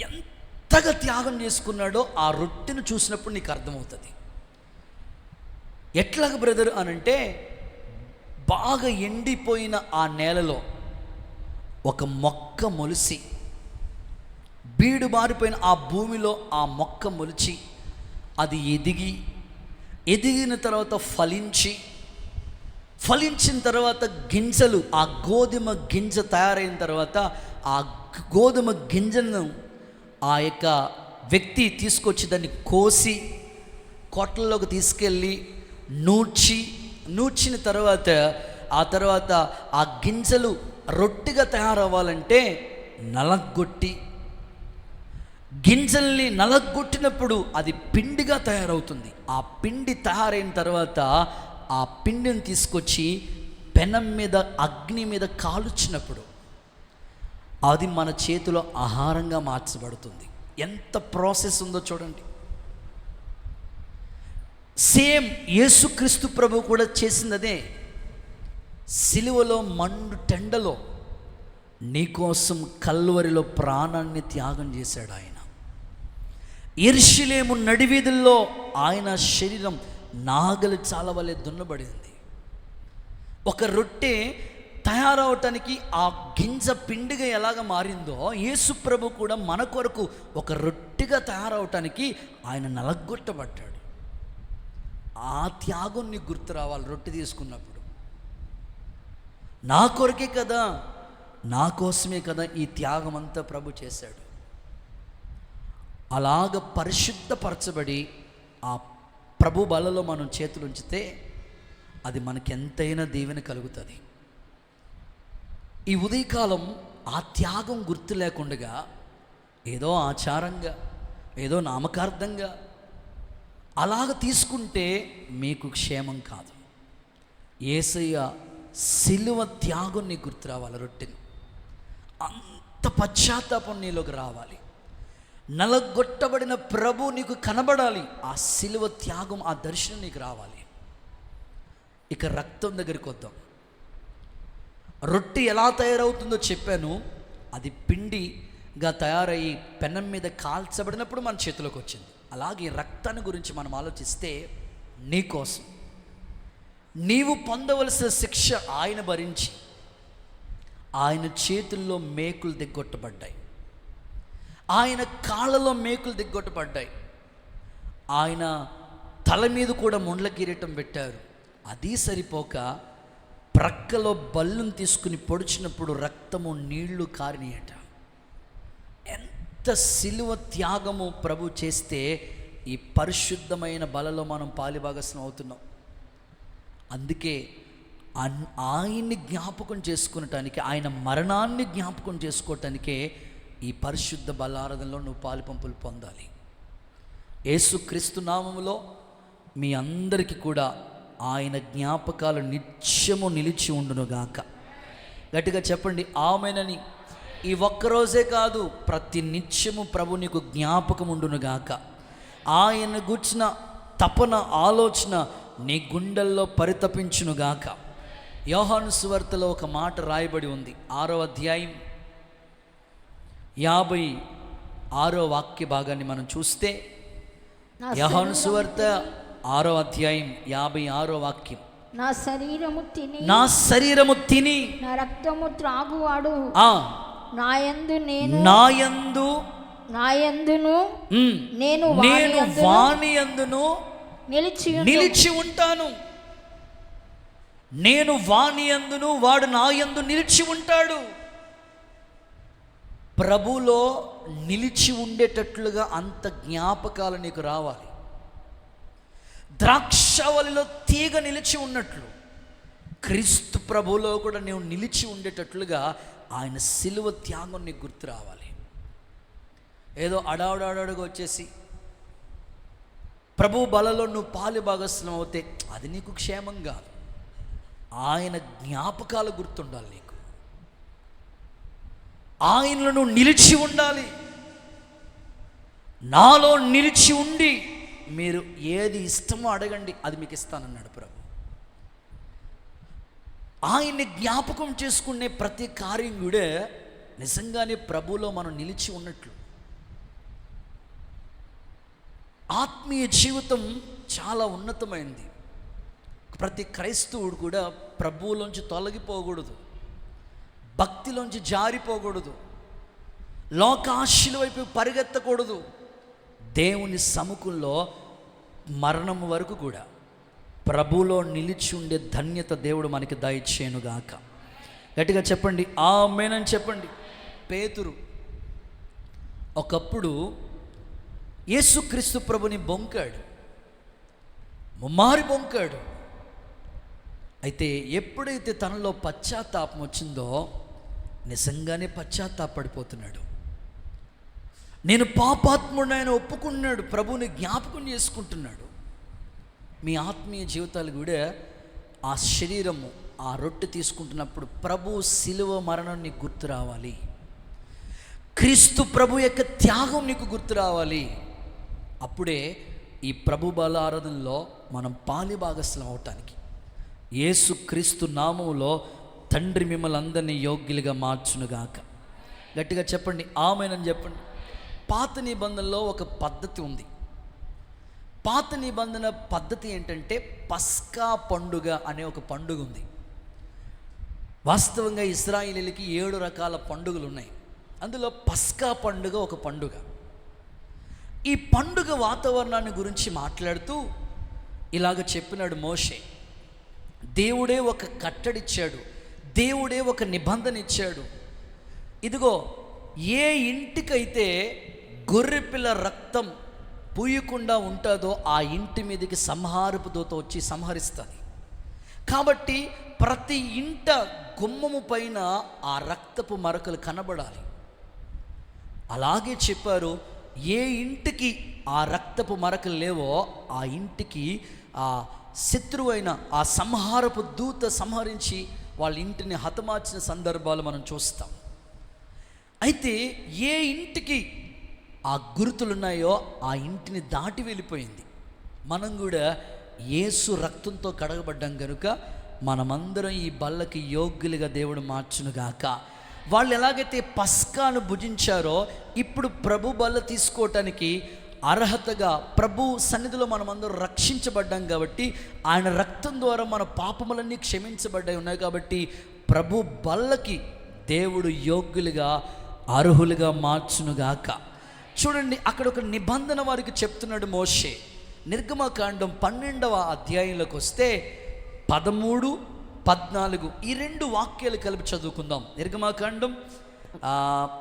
ఎంతగా త్యాగం చేసుకున్నాడో ఆ రొట్టెను చూసినప్పుడు నీకు అర్థమవుతుంది. ఎట్లాగ బ్రదర్ అనంటే, బాగా ఎండిపోయిన ఆ నేలలో ఒక మొక్క మొలిసి, బీడు బారిపోయిన ఆ భూమిలో ఆ మొక్క మొలిచి, అది ఎదిగిన తర్వాత ఫలించిన తర్వాత గింజలు, ఆ గోధుమ గింజ తయారైన తర్వాత ఆ గోధుమ గింజను ఆ యొక్క వ్యక్తి తీసుకొచ్చి దాన్ని కోసి కొట్లలోకి తీసుకెళ్ళి నూర్చిన తర్వాత ఆ గింజలు రొట్టెగా తయారవ్వాలంటే నలగొట్టి, గింజల్ని నలగొట్టినప్పుడు అది పిండిగా తయారవుతుంది. ఆ పిండి తయారైన తర్వాత ఆ పిండిని తీసుకొచ్చి పెనం మీద, అగ్ని మీద కాల్చినప్పుడు అది మన చేతిలో ఆహారంగా మార్చబడుతుంది. ఎంత ప్రాసెస్ ఉందో చూడండి. సేమ్ యేసుక్రీస్తు ప్రభు కూడా చేసిందదే. సిలువలో మండు టెండలో నీకోసం కల్వరిలో ప్రాణాన్ని త్యాగం చేశాడు ఆయన. యెరూషలేము నడివీధుల్లో ఆయన శరీరం నాగలి చాలవలే దున్నబడింది. ఒక రొట్టె తయారవటానికి ఆ గింజ పిండిగా ఎలాగ మారిందో, యేసు ప్రభు కూడా మన కొరకు ఒక రొట్టెగా తయారవటానికి ఆయన నలగొట్టబడ్డాడు. ఆ త్యాగం నీకు గుర్తు రావాలి. రొట్టె తీసుకున్నప్పుడు నా కొరకే కదా, నా కోసమే కదా ఈ త్యాగం అంతా ప్రభు చేశాడు. అలాగ పరిశుద్ధపరచబడి ఆ ప్రభు బలలో మనం చేతులు ఉంచితే అది మనకి ఎంతైనా దీవెన కలుగుతుంది. ఈ ఉదయకాలం ఆ త్యాగం గుర్తు లేకుండా ఏదో ఆచారంగా, ఏదో నామకార్థంగా అలాగ తీసుకుంటే మీకు క్షేమం కాదు. యేసయ్య సిలువ త్యాగం నీకు గుర్తు రావాలి. రొట్టెని అంత పశ్చాత్తాపం నీలోకి రావాలి. నలగొట్టబడిన ప్రభు నీకు కనబడాలి. ఆ సిలువ త్యాగం, ఆ దర్శనం నీకు రావాలి. ఇక రక్తం దగ్గరికి వద్దాం. రొట్టె ఎలా తయారవుతుందో చెప్పాను. అది పిండిగా తయారయ్యి పెనం మీద కాల్చబడినప్పుడు మన చేతిలోకి వచ్చింది. అలాగే రక్తాన్ని గురించి మనం ఆలోచిస్తే, నీకోసం నీవు పొందవలసిన శిక్ష ఆయన భరించి ఆయన చేతుల్లో మేకులు దిగ్గొట్టబడ్డాయి, ఆయన కాళ్ళలో మేకులు దిగ్గొట్టబడ్డాయి, ఆయన తల మీద కూడా ముండ్ల కిరీటం పెట్టారు. అది సరిపోక ప్రక్కలో బల్లును తీసుకుని పొడిచినప్పుడు రక్తము నీళ్లు కారినాయట. ఎంత సిలువ త్యాగము ప్రభు చేస్తే ఈ పరిశుద్ధమైన బలలో మనం పాలిభాగస్వం అవుతున్నాం. అందుకే ఆయన్ని జ్ఞాపకం చేసుకునటానికి, ఆయన మరణాన్ని జ్ఞాపకం చేసుకోవటానికే ఈ పరిశుద్ధ బలారాధనలో నువ్వు పాలు పంపులు పొందాలి. యేసుక్రీస్తు నామములో మీ అందరికీ కూడా ఆయన జ్ఞాపకాలు నిత్యము నిలిచి ఉండునుగాక. గట్టిగా చెప్పండి ఆమేనని. ఈ ఒక్కరోజే కాదు, ప్రతి నిత్యము ప్రభు నీకు జ్ఞాపకం ఉండునుగాక. ఆయన గూర్చిన తపన ఆలోచన నీ గుండెల్లో పరితపించునుగాక. యోహాను సువార్తలో ఒక మాట రాయబడి ఉంది, 6వ అధ్యాయం 56వ వాక్య భాగాన్ని మనం చూస్తే, యోహాను సువార్త 6వ అధ్యాయం 56వ వాక్యం. నా శరీరము తిని నా రక్తము త్రాగువాడు నాయందును నేను వానియందును నిలిచి ఉంటాను. నేను వానియందును, వాడు నాయందు నిలిచి ఉంటాడు. ప్రభులో నిలిచి ఉండేటట్లుగా అంత జ్ఞాపకాలు నీకు రావాలి. ద్రాక్షవల్లిలో తీగ నిలిచి ఉన్నట్లు క్రీస్తు ప్రభులో కూడా నీవు నిలిచి ఉండేటట్లుగా ఆయన సిలువ త్యాగం నీకు గుర్తు రావాలి. ఏదో అడావుడాడుగా వచ్చేసి ప్రభు బలలో నువ్వు పాలు భాగస్వామ్యం అవుతే అది నీకు క్షేమం కాదు. ఆయన జ్ఞాపకాలు గుర్తుండాలి నీకు. ఆయనలో నువ్వు నిలిచి ఉండాలి. నాలో నిలిచి ఉండి మీరు ఏది ఇష్టమో అడగండి, అది మీకు ఇస్తానన్నాడు ప్రభు. ఆయన్ని జ్ఞాపకం చేసుకునే ప్రతి కార్యం కూడా నిజంగానే ప్రభులో మనం నిలిచి ఉన్నట్లు. ఆత్మీయ జీవితం చాలా ఉన్నతమైంది. ప్రతి క్రైస్తవుడు కూడా ప్రభువులోంచి తొలగిపోకూడదు, భక్తిలోంచి జారిపోకూడదు, లోకాశల వైపు పరిగెత్తకూడదు. దేవుని సముఖంలో మరణం వరకు కూడా ప్రభులో నిలిచి ఉండే ధన్యత దేవుడు మనకి దయచేయునుగాక. గట్టిగా చెప్పండి ఆమేనని చెప్పండి. పేతురు ఒకప్పుడు యేసుక్రీస్తు ప్రభుని బొంకాడు, ముమ్మారి బొంకాడు. అయితే ఎప్పుడైతే తనలో పశ్చాత్తాపం వచ్చిందో నిజంగానే పశ్చాత్తాపడిపోతున్నాడు. నేను పాపాత్ముడైన ఒప్పుకున్నాడు, ప్రభుని జ్ఞాపకం చేసుకుంటున్నాడు. మీ ఆత్మీయ జీవితాలు కూడా ఆ శరీరము, ఆ రొట్టె తీసుకుంటున్నప్పుడు ప్రభు శిలువ మరణం నీకు గుర్తు రావాలి. క్రీస్తు ప్రభు యొక్క త్యాగం నీకు గుర్తు రావాలి. అప్పుడే ఈ ప్రభు బల ఆరాధనలో మనం పాలి భాగస్వామ్యం అవటానికి యేసు క్రీస్తు నామములో తండ్రి మిమ్మల్ని అందరినీ యోగ్యులుగా మార్చునుగాక. గట్టిగా చెప్పండి ఆమేనని చెప్పండి. పాత నిబంధనలో ఒక పద్ధతి ఉంది. పాత నిబంధన పద్ధతి ఏంటంటే పస్కా పండుగ అనే ఒక పండుగ ఉంది. వాస్తవంగా ఇశ్రాయేలీయులకి 7 రకాల పండుగలు ఉన్నాయి. అందులో పస్కా పండుగ ఒక పండుగ. ఈ పండుగ వాతావరణాన్ని గురించి మాట్లాడుతూ ఇలాగ చెప్పినాడు మోషే. దేవుడే ఒక కట్టడిచ్చాడు, దేవుడే ఒక నిబంధన ఇచ్చాడు. ఇదిగో, ఏ ఇంటికైతే గొర్రెపిల్ల రక్తం పూయకుండా ఉంటుందో ఆ ఇంటి మీదకి సంహారపు దూత వచ్చి సంహరిస్తుంది. కాబట్టి ప్రతి ఇంట గుమ్మము పైన ఆ రక్తపు మరకలు కనబడాలి. అలాగే చెప్పారు, ఏ ఇంటికి ఆ రక్తపు మరకలు లేవో ఆ ఇంటికి ఆ శత్రువైన ఆ సంహారపు దూత సంహరించి వాళ్ళ ఇంటిని హతమార్చిన సందర్భాలు మనం చూస్తాం. అయితే ఏ ఇంటికి ఆ గుర్తులున్నాయో ఆ ఇంటిని దాటి వెళ్ళిపోయింది. మనం కూడా యేసు రక్తంతో కడగబడ్డాం కనుక మనమందరం ఈ బల్లకి యోగ్యులుగా దేవుడు మార్చునుగాక. వాళ్ళు ఎలాగైతే పస్కాను భుజించారో ఇప్పుడు ప్రభు బల్ల తీసుకోవటానికి అర్హతగా ప్రభు సన్నిధిలో మనమందరం రక్షించబడ్డాం కాబట్టి ఆయన రక్తం ద్వారా మన పాపములన్నీ క్షమించబడ్డాయి ఉన్నాయి. కాబట్టి ప్రభు బల్లకి దేవుడు యోగ్యులుగా అర్హులుగా మార్చునుగాక. చూడండి, అక్కడ ఒక నిబంధన వారికి చెప్తున్నాడు మోషే. నిర్గమకాండం 12వ అధ్యాయంలోకి వస్తే 13, 14 ఈ 2 వాక్యాలు కలిపి చదువుకుందాం. నిర్గమకాండం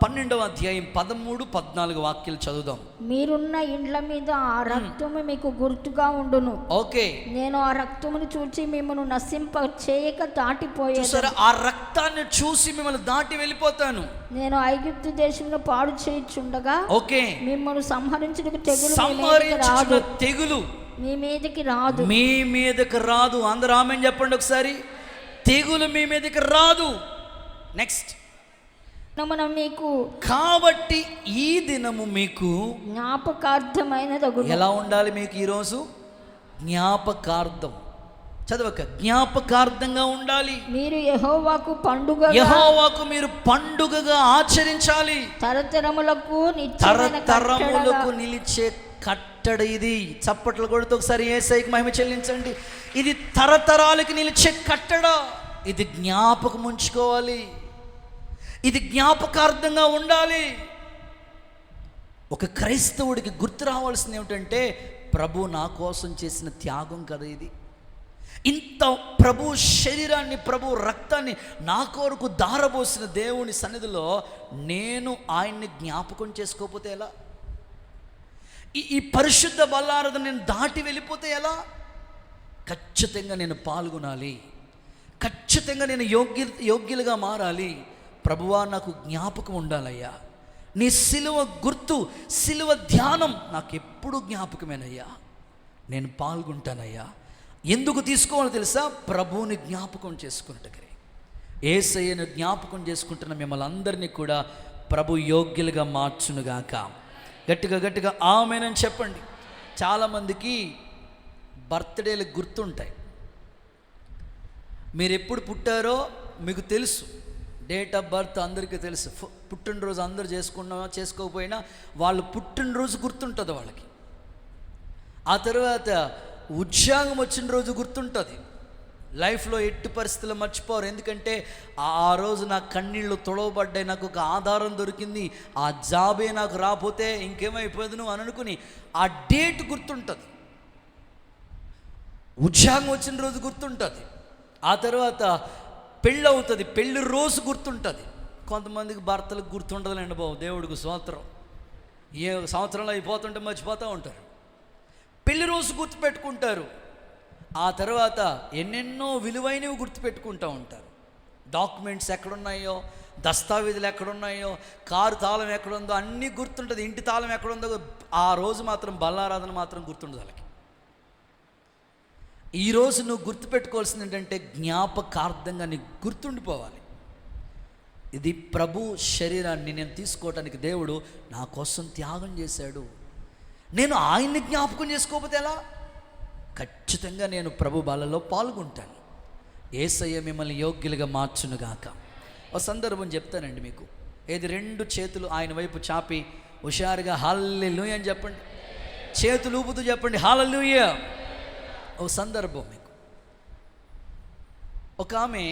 12వ అధ్యాయం 13, 14 వాక్యాలు చదువుదాం. మీరున్న ఇండ్ల మీద ఆ రక్తము మీకు గుర్తుగా ఉండును. ఓకే, నేను ఆ రక్తమును చూసి మిమ్మల్ని నశింప చేయక దాటిపోయాను. ఆ రక్తాన్ని చూసి మిమ్మల్ని దాటి వెళ్ళిపోతాను. నేను ఐగుప్తు దేశంలో పాడు చేయుచుండగా ఓకే మిమ్మల్ని సంహరించుటకు తెగులు మీ మీదకి రాదు. మీ మీదకి రాదు. అందరూ ఆమేన్ చెప్పండి ఒకసారి. తెగులు మీ మీదకి రాదు. నెక్స్ట్, మనం మీకు కాబట్టి ఈ దినము మీకు జ్ఞాపకార్థమైనదగును. ఎలా ఉండాలి? మీకు ఈరోజు జ్ఞాపకార్థం. చదవక, జ్ఞాపకార్థంగా ఉండాలి. మీరు యెహోవాకు పండుగ, యెహోవాకు మీరు పండుగగా ఆచరించాలి. తరతరములకు తరతరములకు నిలిచే కట్టడ ఇది. చప్పట్లు కొడుతూ ఒకసారి యేసయ్యకి మహిమ చెల్లించండి. ఇది తరతరాలకి నిలిచే కట్టడ. ఇది జ్ఞాపకం ఉంచుకోవాలి. ఇది జ్ఞాపకార్థంగా ఉండాలి. ఒక క్రైస్తవుడికి గుర్తు రావాల్సింది ఏమిటంటే, ప్రభు నా కోసం చేసిన త్యాగం కదా ఇది. ఇంత ప్రభు శరీరాన్ని, ప్రభు రక్తాన్ని నా కొరకు దారబోసిన దేవుని సన్నిధిలో నేను ఆయన్ని జ్ఞాపకం చేసుకోకపోతే ఎలా? ఈ పరిశుద్ధ బల్లారాధన నేను దాటి వెళ్ళిపోతే ఎలా? ఖచ్చితంగా నేను పాల్గొనాలి. ఖచ్చితంగా నేను యోగ్యులుగా మారాలి. ప్రభువా, నాకు జ్ఞాపకం ఉండాలయ్యా. నీ సిలువ గుర్తు, సిలువ ధ్యానం నాకు ఎప్పుడు జ్ఞాపకమేనయ్యా. నేను పాల్గొంటానయ్యా. ఎందుకు తీసుకోవాలో తెలుసా? ప్రభువుని జ్ఞాపకం చేసుకున్నట్టుగా. యేసయ్యను జ్ఞాపకం చేసుకుంటున్న మిమ్మల్ని అందరినీ కూడా ప్రభు యోగ్యులుగా మార్చునుగాక. గట్టిగా గట్టిగా ఆమేనని చెప్పండి. చాలామందికి బర్త్డేలు గుర్తుంటాయి. మీరు ఎప్పుడు పుట్టారో మీకు తెలుసు. డేట్ ఆఫ్ బర్త్ అందరికీ తెలుసు. పుట్టినరోజు అందరు చేసుకున్నా చేసుకోకపోయినా వాళ్ళు పుట్టినరోజు గుర్తుంటుంది వాళ్ళకి. ఆ తర్వాత ఉద్యోగం వచ్చిన రోజు గుర్తుంటుంది. లైఫ్లో ఎట్టి పరిస్థితుల్లో మర్చిపోరు. ఎందుకంటే ఆ రోజు నా కన్నీళ్ళు తొడవబడ్డాయి, నాకు ఒక ఆధారం దొరికింది, ఆ జాబే నాకు రాకపోతే ఇంకేమైపోయేది అని అనుకుని ఆ డేట్ గుర్తుంటుంది. ఉద్యోగం వచ్చిన రోజు గుర్తుంటుంది. ఆ తర్వాత పెళ్ళి అవుతుంది, పెళ్ళి రోజు గుర్తుంటుంది. కొంతమందికి భర్తలకు గుర్తుండదులేండి బాబు, దేవుడికి స్తోత్రం. ఏ సంవత్సరంలో అయిపోతుంటే మర్చిపోతూ ఉంటారు. పెళ్లి రోజు గుర్తుపెట్టుకుంటారు. ఆ తర్వాత ఎన్నెన్నో విలువైనవి గుర్తుపెట్టుకుంటూ ఉంటారు. డాక్యుమెంట్స్ ఎక్కడున్నాయో, దస్తావేజులు ఎక్కడున్నాయో, కారు తాళం ఎక్కడుందో అన్నీ గుర్తుంటుంది. ఇంటి తాళం ఎక్కడుందో ఆ రోజు మాత్రం బల్లారాధన మాత్రం గుర్తుండదు వాళ్ళకి. ఈరోజు నువ్వు గుర్తుపెట్టుకోవాల్సింది ఏంటంటే, జ్ఞాపకార్థంగా నీకు గుర్తుండిపోవాలి. ఇది ప్రభు శరీరాన్ని నేను తీసుకోవటానికి దేవుడు నా కోసం త్యాగం చేశాడు. నేను ఆయన్ని జ్ఞాపకం చేసుకోకపోతే ఎలా? ఖచ్చితంగా నేను ప్రభు బలలో పాల్గొంటాను. యేసయ్య మిమ్మల్ని యోగ్యులుగా మార్చునుగాక. ఒక సందర్భం చెప్తానండి మీకు. ఏది? 2 చేతులు ఆయన వైపు చాపి హుషారుగా హల్లెలూయా అని చెప్పండి. చేతులు ఊపుతూ చెప్పండి హల్లెలూయా. ఒక సందర్భం మీకు. ఒక ఆమె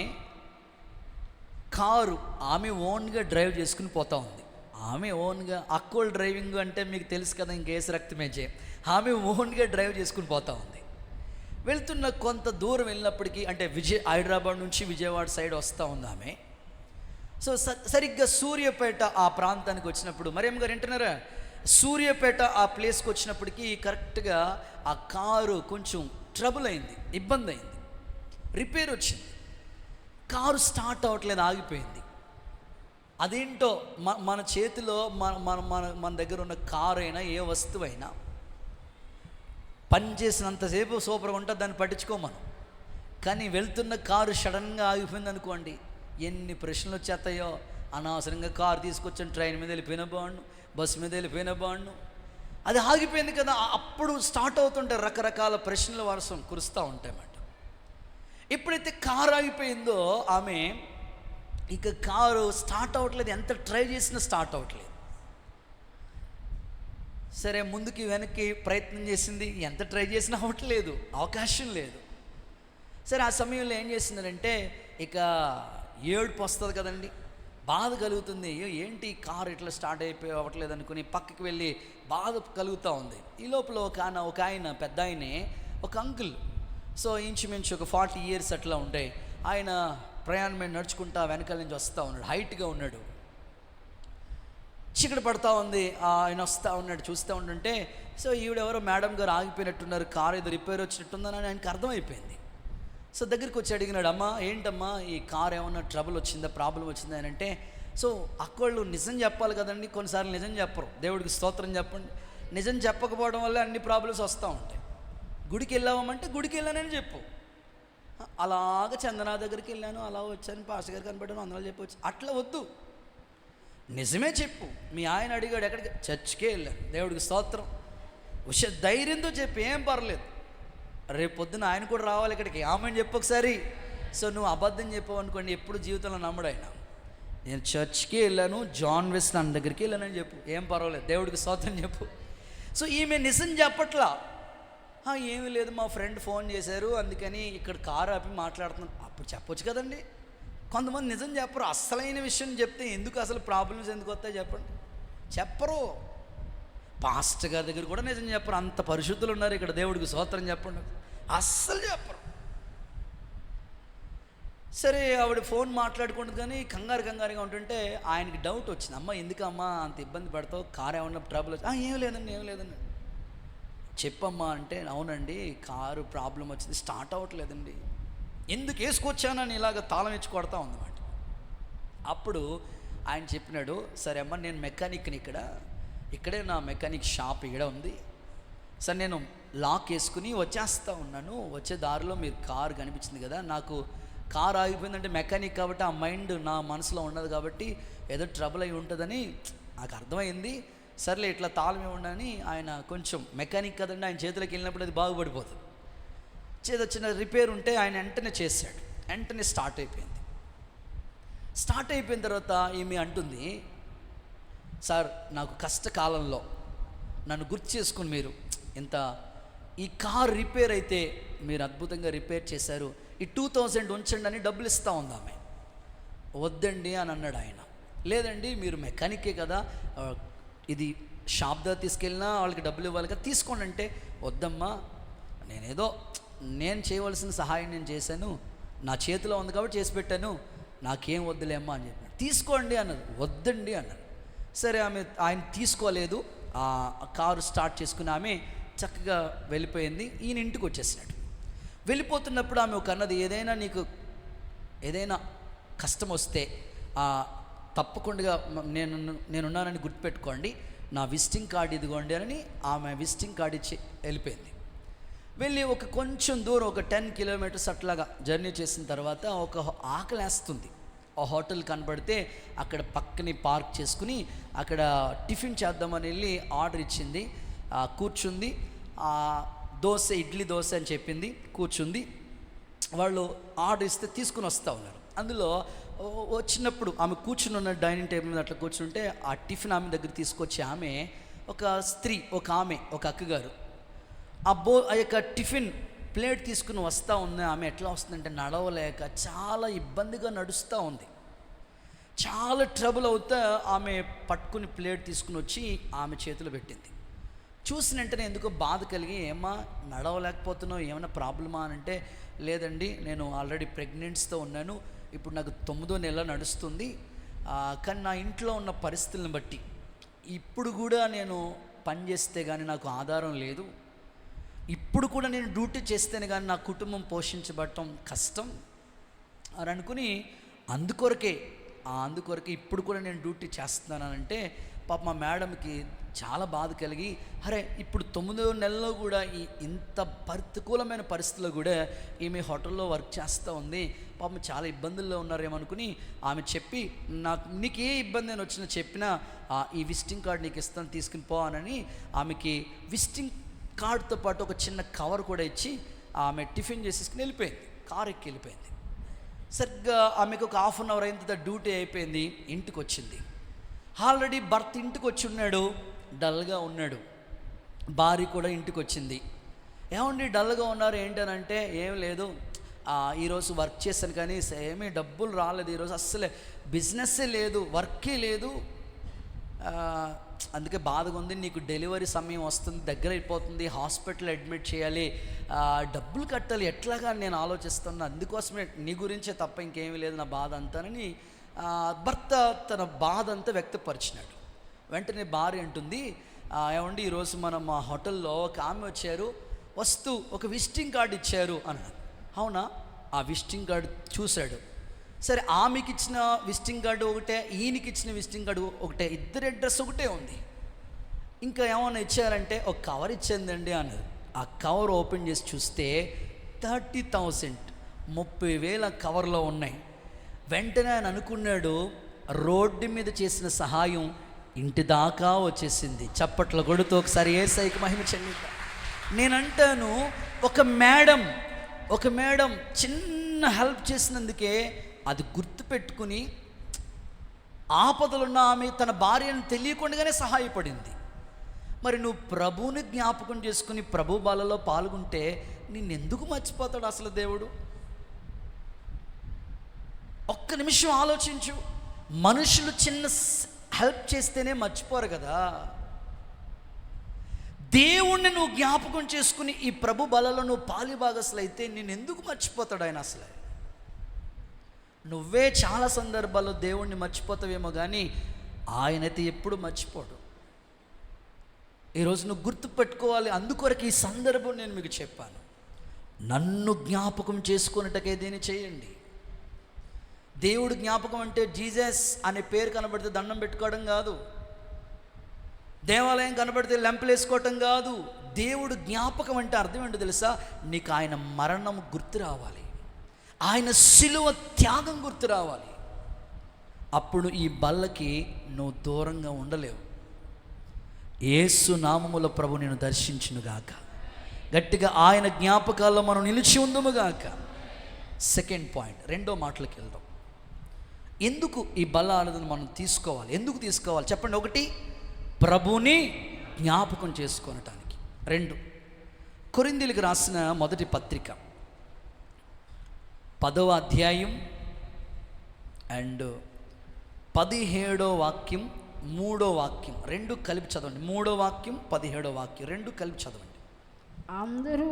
కారు ఆమె ఓన్గా డ్రైవ్ చేసుకుని పోతూ ఉంది. ఆమె ఓన్గా, అక్కోల్ డ్రైవింగ్ అంటే మీకు తెలుసు కదా, ఇంకేసి రక్తమే చేయ. ఆమె ఓన్గా డ్రైవ్ చేసుకుని పోతూ ఉంది. వెళ్తున్న కొంత దూరం వెళ్ళినప్పటికీ, అంటే హైదరాబాద్ నుంచి విజయవాడ సైడ్ వస్తూ ఉంది ఆమె. సో సరిగ్గా సూర్యాపేట ఆ ప్రాంతానికి వచ్చినప్పుడు, మరేం గారు వింటున్నారా, సూర్యాపేట ఆ ప్లేస్కి వచ్చినప్పటికీ కరెక్ట్గా ఆ కారు కొంచెం ట్రబుల్ అయింది, ఇబ్బంది అయింది, రిపేర్ వచ్చింది. కారు స్టార్ట్ అవ్వట్లేదు, ఆగిపోయింది. అదేంటో మన చేతిలో మన దగ్గర ఉన్న కారు అయినా ఏ వస్తువైనా పని చేసినంతసేపు సూపర్గా ఉంటుంది, దాన్ని పట్టించుకోమను. కానీ వెళ్తున్న కారు సడన్గా ఆగిపోయింది అనుకోండి, ఎన్ని ప్రశ్నలు వచ్చేస్తాయో. అనవసరంగా కారు తీసుకొచ్చిన ట్రైన్ మీద వెళ్ళిపోయిన బాగుండు, బస్సు మీద వెళ్ళిపోయిన బాగుండు. అది ఆగిపోయింది కదా, అప్పుడు స్టార్ట్ అవుతుంటే రకరకాల ప్రశ్నల వర్షం కురుస్తూ ఉంటాయన్నమాట. ఎప్పుడైతే కారు ఆగిపోయిందో ఆమె, ఇక కారు స్టార్ట్ అవ్వట్లేదు, ఎంత ట్రై చేసినా స్టార్ట్ అవ్వట్లేదు. సరే ముందుకి వెనక్కి ప్రయత్నం చేసింది, ఎంత ట్రై చేసినా అవ్వట్లేదు, అవకాశం లేదు. సరే ఆ సమయంలో ఏం చేసిందంటే, ఇక ఏడుపు వస్తుంది కదండి, బాధ కలుగుతుంది. ఏంటి కారు ఇట్లా స్టార్ట్ అయిపోయి అవ్వట్లేదు అనుకుని పక్కకి వెళ్ళి బాధ కలుగుతూ ఉంది. ఈ లోపల ఒక ఆయన పెద్ద ఆయనే, ఒక అంకుల్, సో ఇంచుమించు ఒక 40 years అట్లా ఉంటాయి. ఆయన ప్రయాణం మీద నడుచుకుంటా వెనకాల నుంచి వస్తూ ఉన్నాడు, హైట్గా ఉన్నాడు. చీకటి పడతా ఉంది, ఆయన వస్తూ ఉన్నాడు, చూస్తూ ఉంటుంటే సో ఈవిడెవరో మేడం గారు ఆగిపోయినట్టున్నారు, కారు ఏదో రిపేర్ వచ్చినట్టుందని ఆయనకు అర్థమైపోయింది. సో దగ్గరికి వచ్చి అడిగినాడు, అమ్మా ఏంటమ్మా ఈ కారు ఏమన్నా ట్రబుల్ వచ్చిందా, ప్రాబ్లం వచ్చిందా అని అంటే, సో అక్కళ్ళు నిజం చెప్పాలి కదండి, కొన్నిసార్లు నిజం చెప్పరు. దేవుడికి స్తోత్రం చెప్పండి. నిజం చెప్పకపోవడం వల్ల అన్ని ప్రాబ్లమ్స్ వస్తూ ఉంటాయి. గుడికి వెళ్ళామంటే గుడికి వెళ్ళానని చెప్పు. అలాగ చందనా దగ్గరికి వెళ్ళాను, అలా వచ్చాను, పాస్టర్ గారు కనపడ్డాను, అందరూ చెప్పవచ్చు, అట్లా వద్దు. నిజమే చెప్పు. మీ ఆయన అడిగాడు ఎక్కడికి, చర్చ్కే వెళ్ళాను, దేవుడికి స్తోత్రం, ధైర్యంతో చెప్పి, ఏం పర్లేదు. రేపు పొద్దున ఆయన కూడా రావాలి ఇక్కడికి, ఆమెను చెప్పు ఒకసారి. సో నువ్వు అబద్ధం చెప్పావు అనుకోండి, ఎప్పుడు జీవితంలో నమ్మడు ఆయన. నేను చర్చ్కి వెళ్ళాను, జాన్ వెస్లీ అన్న దగ్గరికి వెళ్ళానని చెప్పు, ఏం పర్వాలేదు, దేవుడికి స్తోత్రం చెప్పు. సో ఈమె నిజం చెప్పట్లా. ఏమీ లేదు, మా ఫ్రెండ్ ఫోన్ చేశారు అందుకని ఇక్కడ కారు ఆపి మాట్లాడుతున్నాను. అప్పుడు చెప్పొచ్చు కదండి. కొంతమంది నిజం చెప్పరు, అసలైన విషయం చెప్తే ఎందుకు అసలు ప్రాబ్లమ్స్ ఎందుకు వస్తాయి చెప్పండి, చెప్పరు. పాస్టర్ గారి దగ్గర కూడా నిజం చెప్పరు, అంత పరిశుద్ధులు ఉన్నారు ఇక్కడ, దేవుడికి స్తోత్రం చెప్పండి, అస్సలు చెప్పరు. సరే ఆవిడ ఫోన్ మాట్లాడుకుంటుంది, కానీ కంగారుగా ఉంటుంటే ఆయనకి డౌట్ వచ్చింది, అమ్మ ఎందుకమ్మా అంత ఇబ్బంది పడతావు, కారు ఏమన్నా ట్రబుల్ వచ్చి, ఏం లేదండి చెప్పమ్మా అంటే, అవునండి కారు ప్రాబ్లం వచ్చింది, స్టార్ట్ అవ్వట్లేదండి, ఎందుకు వేసుకొచ్చానని ఇలాగ తాళం ఇచ్చి కొడతా ఉందన్నమాట. అప్పుడు ఆయన చెప్పినాడు, సరే అమ్మ నేను మెకానిక్ని, ఇక్కడే నా మెకానిక్ షాప్ ఇక్కడ ఉంది, సరే నేను లాక్ వేసుకుని వచ్చేస్తూ ఉన్నాను, వచ్చే దారిలో మీరు కారు కనిపించింది కదా, నాకు కారు ఆగిపోయిందంటే మెకానిక్ కాబట్టి ఆ మైండ్ నా మనసులో ఉన్నది కాబట్టి ఏదో ట్రబుల్ అయి ఉంటుందని నాకు అర్థమైంది, సర్లే ఇట్లా తాళం ఇవ్వండి. ఆయన కొంచెం మెకానిక్ కదండి, ఆయన చేతులకు వెళ్ళినప్పుడు అది బాగుపడిపోతుంది. చిన్న రిపేర్ ఉంటే ఆయన వెంటనే చేశాడు, వెంటనే స్టార్ట్ అయిపోయిన తర్వాత ఈమె అంటుంది, సార్ నాకు కష్టకాలంలో నన్ను గుర్తు చేసుకుని మీరు ఈ కార్ రిపేర్ అయితే మీరు అద్భుతంగా రిపేర్ చేశారు, ఈ 2000 ఉంచండి అని డబ్బులు ఇస్తూ ఉంది ఆమె. వద్దండి అని అన్నాడు ఆయన. లేదండి మీరు మెకానికే కదా, ఇది షాప్ దగ్గర తీసుకెళ్ళినా వాళ్ళకి డబ్బులు ఇవ్వాలి కదా, తీసుకోండి అంటే, వద్దమ్మా నేను చేయవలసిన సహాయం నేను చేశాను, నా చేతిలో ఉంది కాబట్టి చేసి పెట్టాను, నాకేం వద్దులేమ్మా అని చెప్పాను. తీసుకోండి అన్నది, వద్దండి అన్నది. సరే ఆయన తీసుకోలేదు, ఆ కారు స్టార్ట్ చేసుకుని ఆమె చక్కగా వెళ్ళిపోయింది. ఈయన ఇంటికి వచ్చేసినాడు. వెళ్ళిపోతున్నప్పుడు ఆమె ఒక అన్నది, ఏదైనా కష్టం వస్తే తప్పకుండా నేనున్నానని గుర్తుపెట్టుకోండి, నా విజిటింగ్ కార్డు ఇదిగోండి అని ఆమె విజిటింగ్ కార్డు ఇచ్చి వెళ్ళిపోయింది. వెళ్ళి ఒక కొంచెం దూరం, ఒక 10 కిలోమీటర్స్ అట్లాగా జర్నీ చేసిన తర్వాత ఒక ఆకలేస్తుంది, ఆ హోటల్ కనబడితే అక్కడ పక్కని పార్క్ చేసుకుని అక్కడ టిఫిన్ చేద్దామని వెళ్ళి ఆర్డర్ ఇచ్చింది. కూర్చుంది, ఇడ్లీ దోశ అని చెప్పింది, కూర్చుంది. వాళ్ళు ఆర్డర్ ఇస్తే తీసుకుని వస్తూ ఉన్నారు. అందులో వచ్చినప్పుడు ఆమె కూర్చుని ఉన్న డైనింగ్ టేబుల్ మీద అట్లా కూర్చుంటే ఆ టిఫిన్ ఆమె దగ్గర తీసుకొచ్చి ఆమె ఒక స్త్రీ, ఒక అక్కగారు ఆ యొక్క టిఫిన్ ప్లేట్ తీసుకుని వస్తూ ఉంది. ఆమె ఎట్లా వస్తుందంటే నడవలేక చాలా ఇబ్బందిగా నడుస్తూ ఉంది, చాలా ట్రబుల్ అవుతా ఆమె పట్టుకుని ప్లేట్ తీసుకుని వచ్చి ఆమె చేతిలో పెట్టింది. చూసిన వెంటనే ఎందుకో బాధ కలిగి, ఏమా నడవలేకపోతున్నావు, ఏమైనా ప్రాబ్లమా అని అంటే, లేదండి నేను ఆల్రెడీ ప్రెగ్నెన్సీతో ఉన్నాను, ఇప్పుడు నాకు 9వ నెల నడుస్తుంది, కానీ నా ఇంట్లో ఉన్న పరిస్థితులను బట్టి ఇప్పుడు కూడా నేను పని చేస్తే కానీ నాకు ఆధారం లేదు, ఇప్పుడు కూడా నేను డ్యూటీ చేస్తేనే కానీ నా కుటుంబం పోషించబడటం కష్టం అని అనుకుని, అందుకొరకే ఇప్పుడు కూడా నేను డ్యూటీ చేస్తున్నానంటే, పాప మా మేడంకి చాలా బాధ కలిగి, అరే ఇప్పుడు 9వ నెలలో కూడా ఇంత ప్రతికూలమైన పరిస్థితుల్లో కూడా ఈమె హోటల్లో వర్క్ చేస్తూ ఉంది, పాపం చాలా ఇబ్బందుల్లో ఉన్నారేమనుకుని ఆమె చెప్పి, నీకు ఏ ఇబ్బంది అని వచ్చినా చెప్పినా ఈ విజిటింగ్ కార్డు నీకు ఇస్తాను తీసుకుని పోవాలని ఆమెకి విజిటింగ్ కార్డుతో పాటు ఒక చిన్న కవర్ కూడా ఇచ్చి ఆమె టిఫిన్ చేసేసుకుని వెళ్ళిపోయింది, కారు ఎక్కి వెళ్ళిపోయింది. సరిగ్గా ఆమెకు ఒక 1/2 అవర్ అయిన తర్వాత డ్యూటీ అయిపోయింది, ఇంటికి వచ్చింది. ఆల్రెడీ భర్త ఇంటికి వచ్చి ఉన్నాడు, డల్గా ఉన్నాడు, భార్య కూడా ఇంటికి వచ్చింది. ఏమండి డల్గా ఉన్నారు ఏంటనంటే, ఏం లేదు ఈరోజు వర్క్ చేశాను కానీ ఏమీ డబ్బులు రాలేదు, ఈరోజు అస్సలే బిజినెస్సే లేదు, వర్కే లేదు, అందుకే బాధగా ఉంది, నీకు డెలివరీ సమయం వస్తుంది, దగ్గర అయిపోతుంది, హాస్పిటల్ అడ్మిట్ చేయాలి, డబ్బులు కట్టాలి, ఎట్లాగా నేను ఆలోచిస్తున్నాను, అందుకోసమే నీ గురించే తప్ప ఇంకేమీ లేదు నా బాధ అంతానని భర్త తన బాధ అంతా వ్యక్తపరిచినాడు. వెంటనే భార్య అంటుంది, ఏమండి ఈరోజు మనం మా హోటల్లో ఒక ఆమె వచ్చారు, వస్తూ ఒక విజిటింగ్ కార్డు ఇచ్చారు అన్నాడు. అవునా, ఆ విజిటింగ్ కార్డు చూశాడు. సరే ఆమెకి ఇచ్చిన విజిటింగ్ కార్డు ఒకటే, ఈయనకి ఇచ్చిన విజిటింగ్ కార్డు ఒకటే, ఇద్దరి అడ్రస్ ఒకటే ఉంది. ఇంకా ఏమన్నా ఇచ్చారంటే, ఒక కవర్ ఇచ్చిందండి అన్నది. ఆ కవర్ ఓపెన్ చేసి చూస్తే 30,000 30,000 కవర్లో ఉన్నాయి. వెంటనే ఆయన అనుకున్నాడు, రోడ్డు మీద చేసిన సహాయం ఇంటి దాకా వచ్చేసింది. చప్పట్లు కొడుతూ ఒకసారి యేసయ్యకి మహిమ చెల్లిద్దాం. నేనంటాను, ఒక మేడం చిన్న హెల్ప్ చేసినందుకే అది గుర్తుపెట్టుకుని ఆపదలున్న ఆమె తన భార్యను తెలియకుండానే సహాయపడింది. మరి నువ్వు ప్రభువుని జ్ఞాపకం చేసుకుని ప్రభు బాలలో పాల్గొంటే నిన్నెందుకు మర్చిపోతాడు అసలు దేవుడు? ఒక్క నిమిషం ఆలోచించు. మనుషులు చిన్న హెల్ప్ చేస్తేనే మర్చిపోరు కదా. దేవుణ్ణి నువ్వు జ్ఞాపకం చేసుకుని ఈ ప్రభు బలలో నువ్వు పాలిభాగస్లు అయితే నిన్నెందుకు మర్చిపోతాడు ఆయన? అసలే నువ్వే చాలా సందర్భాల్లో దేవుణ్ణి మర్చిపోతావేమో కానీ ఆయనైతే ఎప్పుడు మర్చిపోడు. ఈరోజు నువ్వు గుర్తుపెట్టుకోవాలి. అందుకొరకు ఈ సందర్భం నేను మీకు చెప్పాను. నన్ను జ్ఞాపకం చేసుకున్నట్టుకే దీన్ని చేయండి. దేవుడు జ్ఞాపకం అంటే జీసస్ అనే పేరు కనబడితే దండం పెట్టుకోవడం కాదు, దేవాలయం కనబడితే లెంపలు వేసుకోవటం కాదు. దేవుడు జ్ఞాపకం అంటే అర్థం ఏంటో తెలుసా? నీకు ఆయన మరణం గుర్తు రావాలి, ఆయన శిలువ త్యాగం గుర్తు రావాలి. అప్పుడు ఈ బల్లకి నువ్వు దూరంగా ఉండలేవు. యేసు నామముల ప్రభు నేను దర్శించునుగాక. గట్టిగా ఆయన జ్ఞాపకాల్లో మనం నిలిచి ఉందుముగాక. సెకండ్ పాయింట్, రెండో మాటలకు వెళ్దాం. ఎందుకు ఈ బల్ల ఆరాధన మనం తీసుకోవాలి? ఎందుకు తీసుకోవాలి చెప్పండి. ఒకటి, ప్రభుని జ్ఞాపకం చేసుకోవటానికి. 2, కొరింథీయులకు రాసిన మొదటి పత్రిక 10వ అధ్యాయం అండ్ 17వ వాక్యం 3వ వాక్యం 2 కలిపి చదవండి. 3వ వాక్యం 17వ వాక్యం 2 కలిపి చదవండి. అందరూ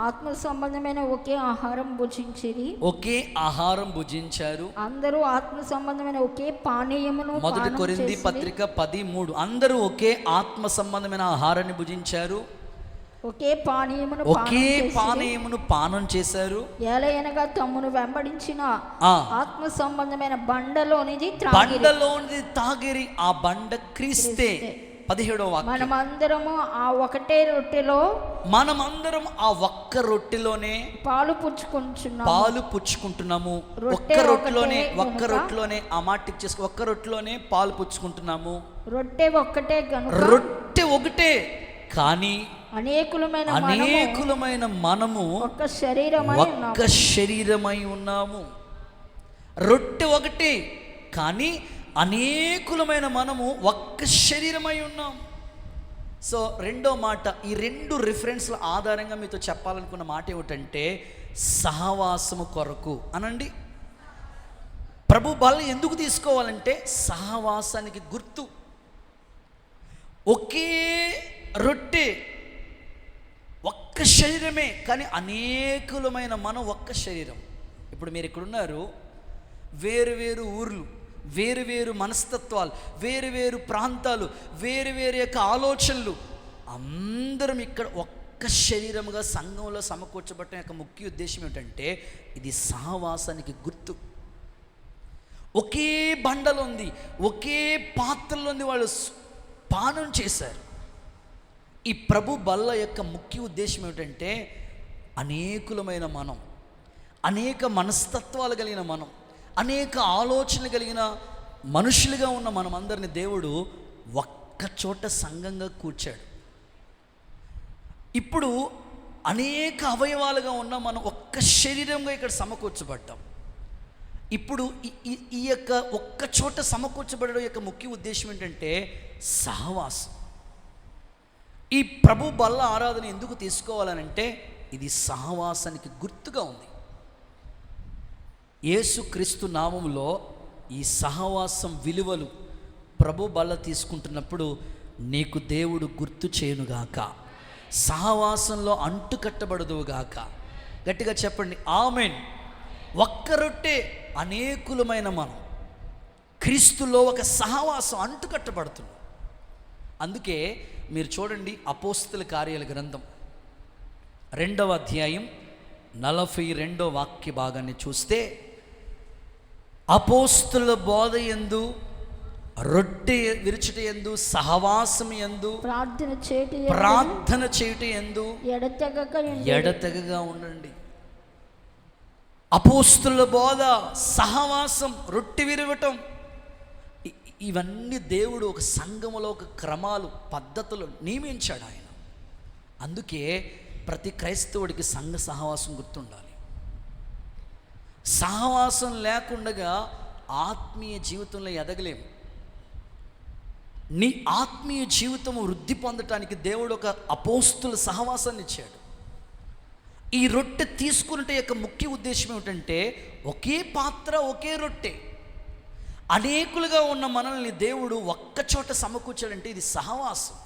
ఆత్మ సంబంధమైన ఒకే ఆహారం భుజించిరి. ఒకే ఆహారం భుజించారు. అందరూ ఆత్మ సంబంధమైన ఒకే పానీయమును. మొదటి కొరింథీ పత్రిక 10:3. అందరూ ఒకే ఆత్మ సంబంధమైన ఆహారాన్ని భుజించారు, ఒకే పానీయమును పానం చేశారు. ఏలయనగా తమ్మును వెంబడించిన ఆత్మ సంబంధమైన బండలోనిది తాగిరి. ఆ బండ క్రీస్తే. 17వ వాక్యం, మనమందరం ఆ ఒక్క రొట్టెలోనే పాలు పుచ్చుకుంటున్నాము. ఒక్క రొట్టెలోనే ఆ మాట చేసుకో, ఒక్క రొట్టెలోనే పాలు పుచ్చుకుంటున్నాము. రొట్టె ఒకటే కానీ అనేకులమైన మనము ఒక్క శరీరమై ఉన్నాము. రొట్టె ఒకటే కానీ అనేకులమైన మనము ఒక్క శరీరమై ఉన్నాం. సో రెండో మాట, ఈ 2 రిఫరెన్స్ల ఆధారంగా మీతో చెప్పాలనుకున్న మాట ఏమిటంటే సహవాసము కొరకు అనండి. ప్రభు బల్ల ఎందుకు తీసుకోవాలంటే సహవాసానికి గుర్తు. ఒకే రొట్టె, ఒక్క శరీరమే కానీ అనేకులమైన మనం ఒక్క శరీరం. ఇప్పుడు మీరు ఇక్కడున్నారు, వేరు ఊర్లు, వేరు మనస్తత్వాలు, వేరు ప్రాంతాలు, వేరు యొక్క ఆలోచనలు, అందరం ఇక్కడ ఒక్క శరీరముగా సంఘంలో సమకూర్చబడటం యొక్క ముఖ్య ఉద్దేశం ఏంటంటే ఇది సహవాసానికి గుర్తు. ఒకే బండలో ఉంది, ఒకే పాత్రలో ఉంది, వాళ్ళు పానం చేశారు. ఈ ప్రభు బల్ల యొక్క ముఖ్య ఉద్దేశం ఏమిటంటే అనేకులమైన మనం, అనేక మనస్తత్వాలు కలిగిన మనం, అనేక ఆలోచనలు కలిగిన మనుషులుగా ఉన్న మనమందరిని దేవుడు ఒక్క చోట సంఘంగా కూర్చాడు. ఇప్పుడు అనేక అవయవాలుగా ఉన్న మనం ఒక్క శరీరంగా ఇక్కడ సమకూర్చబడ్డాం. ఇప్పుడు ఈ యొక్క ఒక్క చోట సమకూర్చబడడం యొక్క ముఖ్య ఉద్దేశం ఏంటంటే సహవాసం. ఈ ప్రభు బల్ల ఆరాధన ఎందుకు తీసుకోవాలనంటే ఇది సహవాసానికి గుర్తుగా ఉంది. యేసుక్రీస్తు నామములో ఈ సహవాసం విలువలు ప్రభు బల్ల తీసుకుంటున్నప్పుడు నీకు దేవుడు గుర్తు చేయునుగాక. సహవాసంలో అంటు కట్టబడదువుగాక. గట్టిగా చెప్పండి ఆమేన్. ఒక్క రొట్టె, అనేకులమైన మనం క్రీస్తులో ఒక సహవాసం అంటు కట్టబడుతుంది. అందుకే మీరు చూడండి, అపోస్తల కార్యాల గ్రంథం 2వ అధ్యాయం 42వ వాక్య భాగాన్ని చూస్తే, అపోస్తల బోధ యందు రొట్టె విరుచుట యందు, సహవాసం యందు, ప్రార్థన చేయుట యందు ఎడతెగక ఎడతెగగా ఉండండి. అపోస్తుల బోధ, సహవాసం, రొట్టె విరవటం, ఇవన్నీ దేవుడు ఒక సంఘములో ఒక క్రమాలు, పద్ధతులు నియమించాడు ఆయన. అందుకే ప్రతి క్రైస్తవుడికి సంఘ సహవాసం గుర్తుండాలి. సహవాసం లేకుండా ఆత్మీయ జీవితంలో ఎదగలేము. నీ ఆత్మీయ జీవితం వృద్ధి పొందటానికి దేవుడు ఒక అపోస్తుల సహవాసాన్ని ఇచ్చాడు. ఈ రొట్టె తీసుకున్నట్టు యొక్క ముఖ్య ఉద్దేశం ఏమిటంటే, ఒకే పాత్ర, ఒకే రొట్టె, అనేకులుగా ఉన్న మనల్ని దేవుడు ఒక్కచోట సమకూర్చాడంటే ఇది సహవాసం.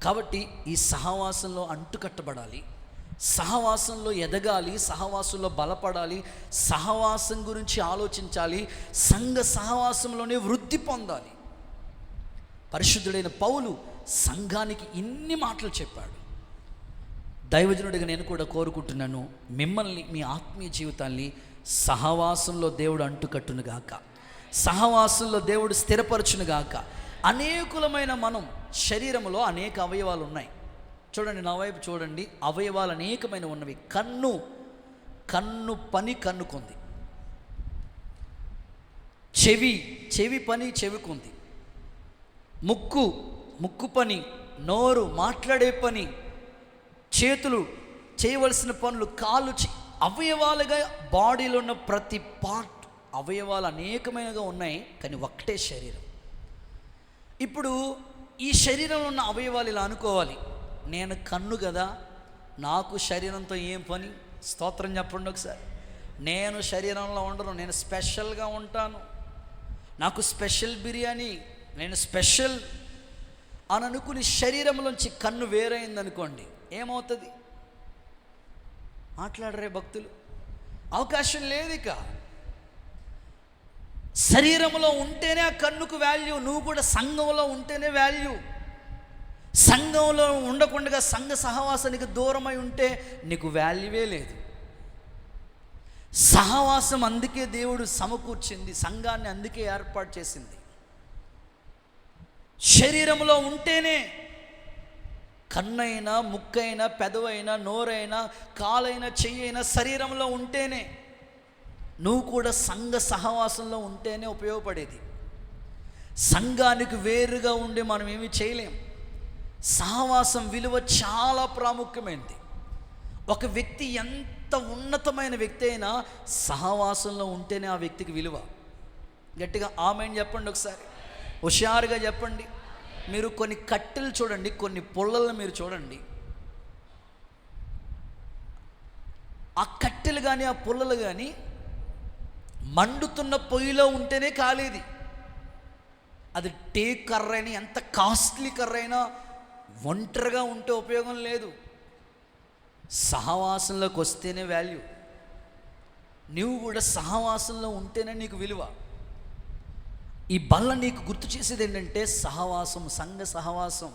కాబట్టి ఈ సహవాసంలో అంటుకట్టబడాలి, సహవాసంలో ఎదగాలి, సహవాసంలో బలపడాలి, సహవాసం గురించి ఆలోచించాలి, సంఘ సహవాసంలోనే వృద్ధి పొందాలి. పరిశుద్ధుడైన పౌలు సంఘానికి ఇన్ని మాటలు చెప్పాడు. దైవజనుడిగా నేను కూడా కోరుకుంటున్నాను, మిమ్మల్ని మీ ఆత్మీయ జీవితాన్ని సహవాసంలో దేవుడు అంటుకట్టునుగాక, సహవాసంలో దేవుడు స్థిరపరచునుగాక. అనేకులమైన మనం, శరీరంలో అనేక అవయవాలు ఉన్నాయి. చూడండి, నా వైపు చూడండి, అవయవాలు అనేకమైన ఉన్నవి. కన్ను పని కన్నుకుంది, చెవి పని చెవికుంది, ముక్కు పని, నోరు మాట్లాడే పని, చేతులు చేయవలసిన పనులు, కాళ్ళు అవయవాలుగా బాడీలో ఉన్న ప్రతి పార్ట్ అవయవాలు అనేకమైనగా ఉన్నాయి, కానీ ఒక్కటే శరీరం. ఇప్పుడు ఈ శరీరంలో ఉన్న అవయవాలు ఇలా అనుకోవాలి, నేను కన్ను కదా, నాకు శరీరంతో ఏం పని? స్తోత్రం చెప్పండి ఒకసారి. నేను శరీరంలో ఉండను, నేను స్పెషల్గా ఉంటాను, నాకు స్పెషల్ బిర్యానీ, నేను స్పెషల్ అని అనుకుని శరీరంలోంచి కన్ను వేరైందనుకోండి, ఏమవుతుంది? మాట్లాడరే భక్తులు, అవకాశం లేదు. ఇక శరీరంలో ఉంటేనే ఆ కన్నుకు వాల్యూ, నువ్వు కూడా సంఘంలో ఉంటేనే వాల్యూ. సంఘంలో ఉండకుండా సంఘ సహవాసానికి దూరమై ఉంటే నీకు వాల్యూవే లేదు. సహవాసం అందుకే దేవుడు సమకూర్చింది, సంఘాన్ని అందుకే ఏర్పాటు చేసింది. శరీరంలో ఉంటేనే, కన్నైనా, ముక్కైనా, పెదవైనా, నోరైనా, కాలైనా, చెయ్యైనా శరీరంలో ఉంటేనే, నువ్వు కూడా సంఘ సహవాసంలో ఉంటేనే ఉపయోగపడేది. సంఘానికి వేరుగా ఉండి మనం ఏమీ చేయలేం. సహవాసం విలువ చాలా ప్రాముఖ్యమైనది. ఒక వ్యక్తి ఎంత ఉన్నతమైన వ్యక్తి అయినా సహవాసంలో ఉంటేనే ఆ వ్యక్తికి విలువ. గట్టిగా ఆమేన్ చెప్పండి ఒకసారి, హుషారుగా చెప్పండి. మీరు కొన్ని కట్టెలు చూడండి, కొన్ని పుల్లలను మీరు చూడండి, ఆ కట్టెలు కానీ ఆ పుల్లలు కానీ మండుతున్న పొయ్యిలో ఉంటేనే కాలేది. అది టేక్ కర్ర అయినా, ఎంత కాస్ట్లీ కర్ర అయినా ఒంటరిగా ఉంటే ఉపయోగం లేదు. సహవాసంలోకి వస్తేనే వాల్యూ. నువ్వు కూడా సహవాసంలో ఉంటేనే నీకు విలువ. ఈ బల్ల నీకు గుర్తు చేసేది ఏంటంటే సహవాసం, సంఘ సహవాసం.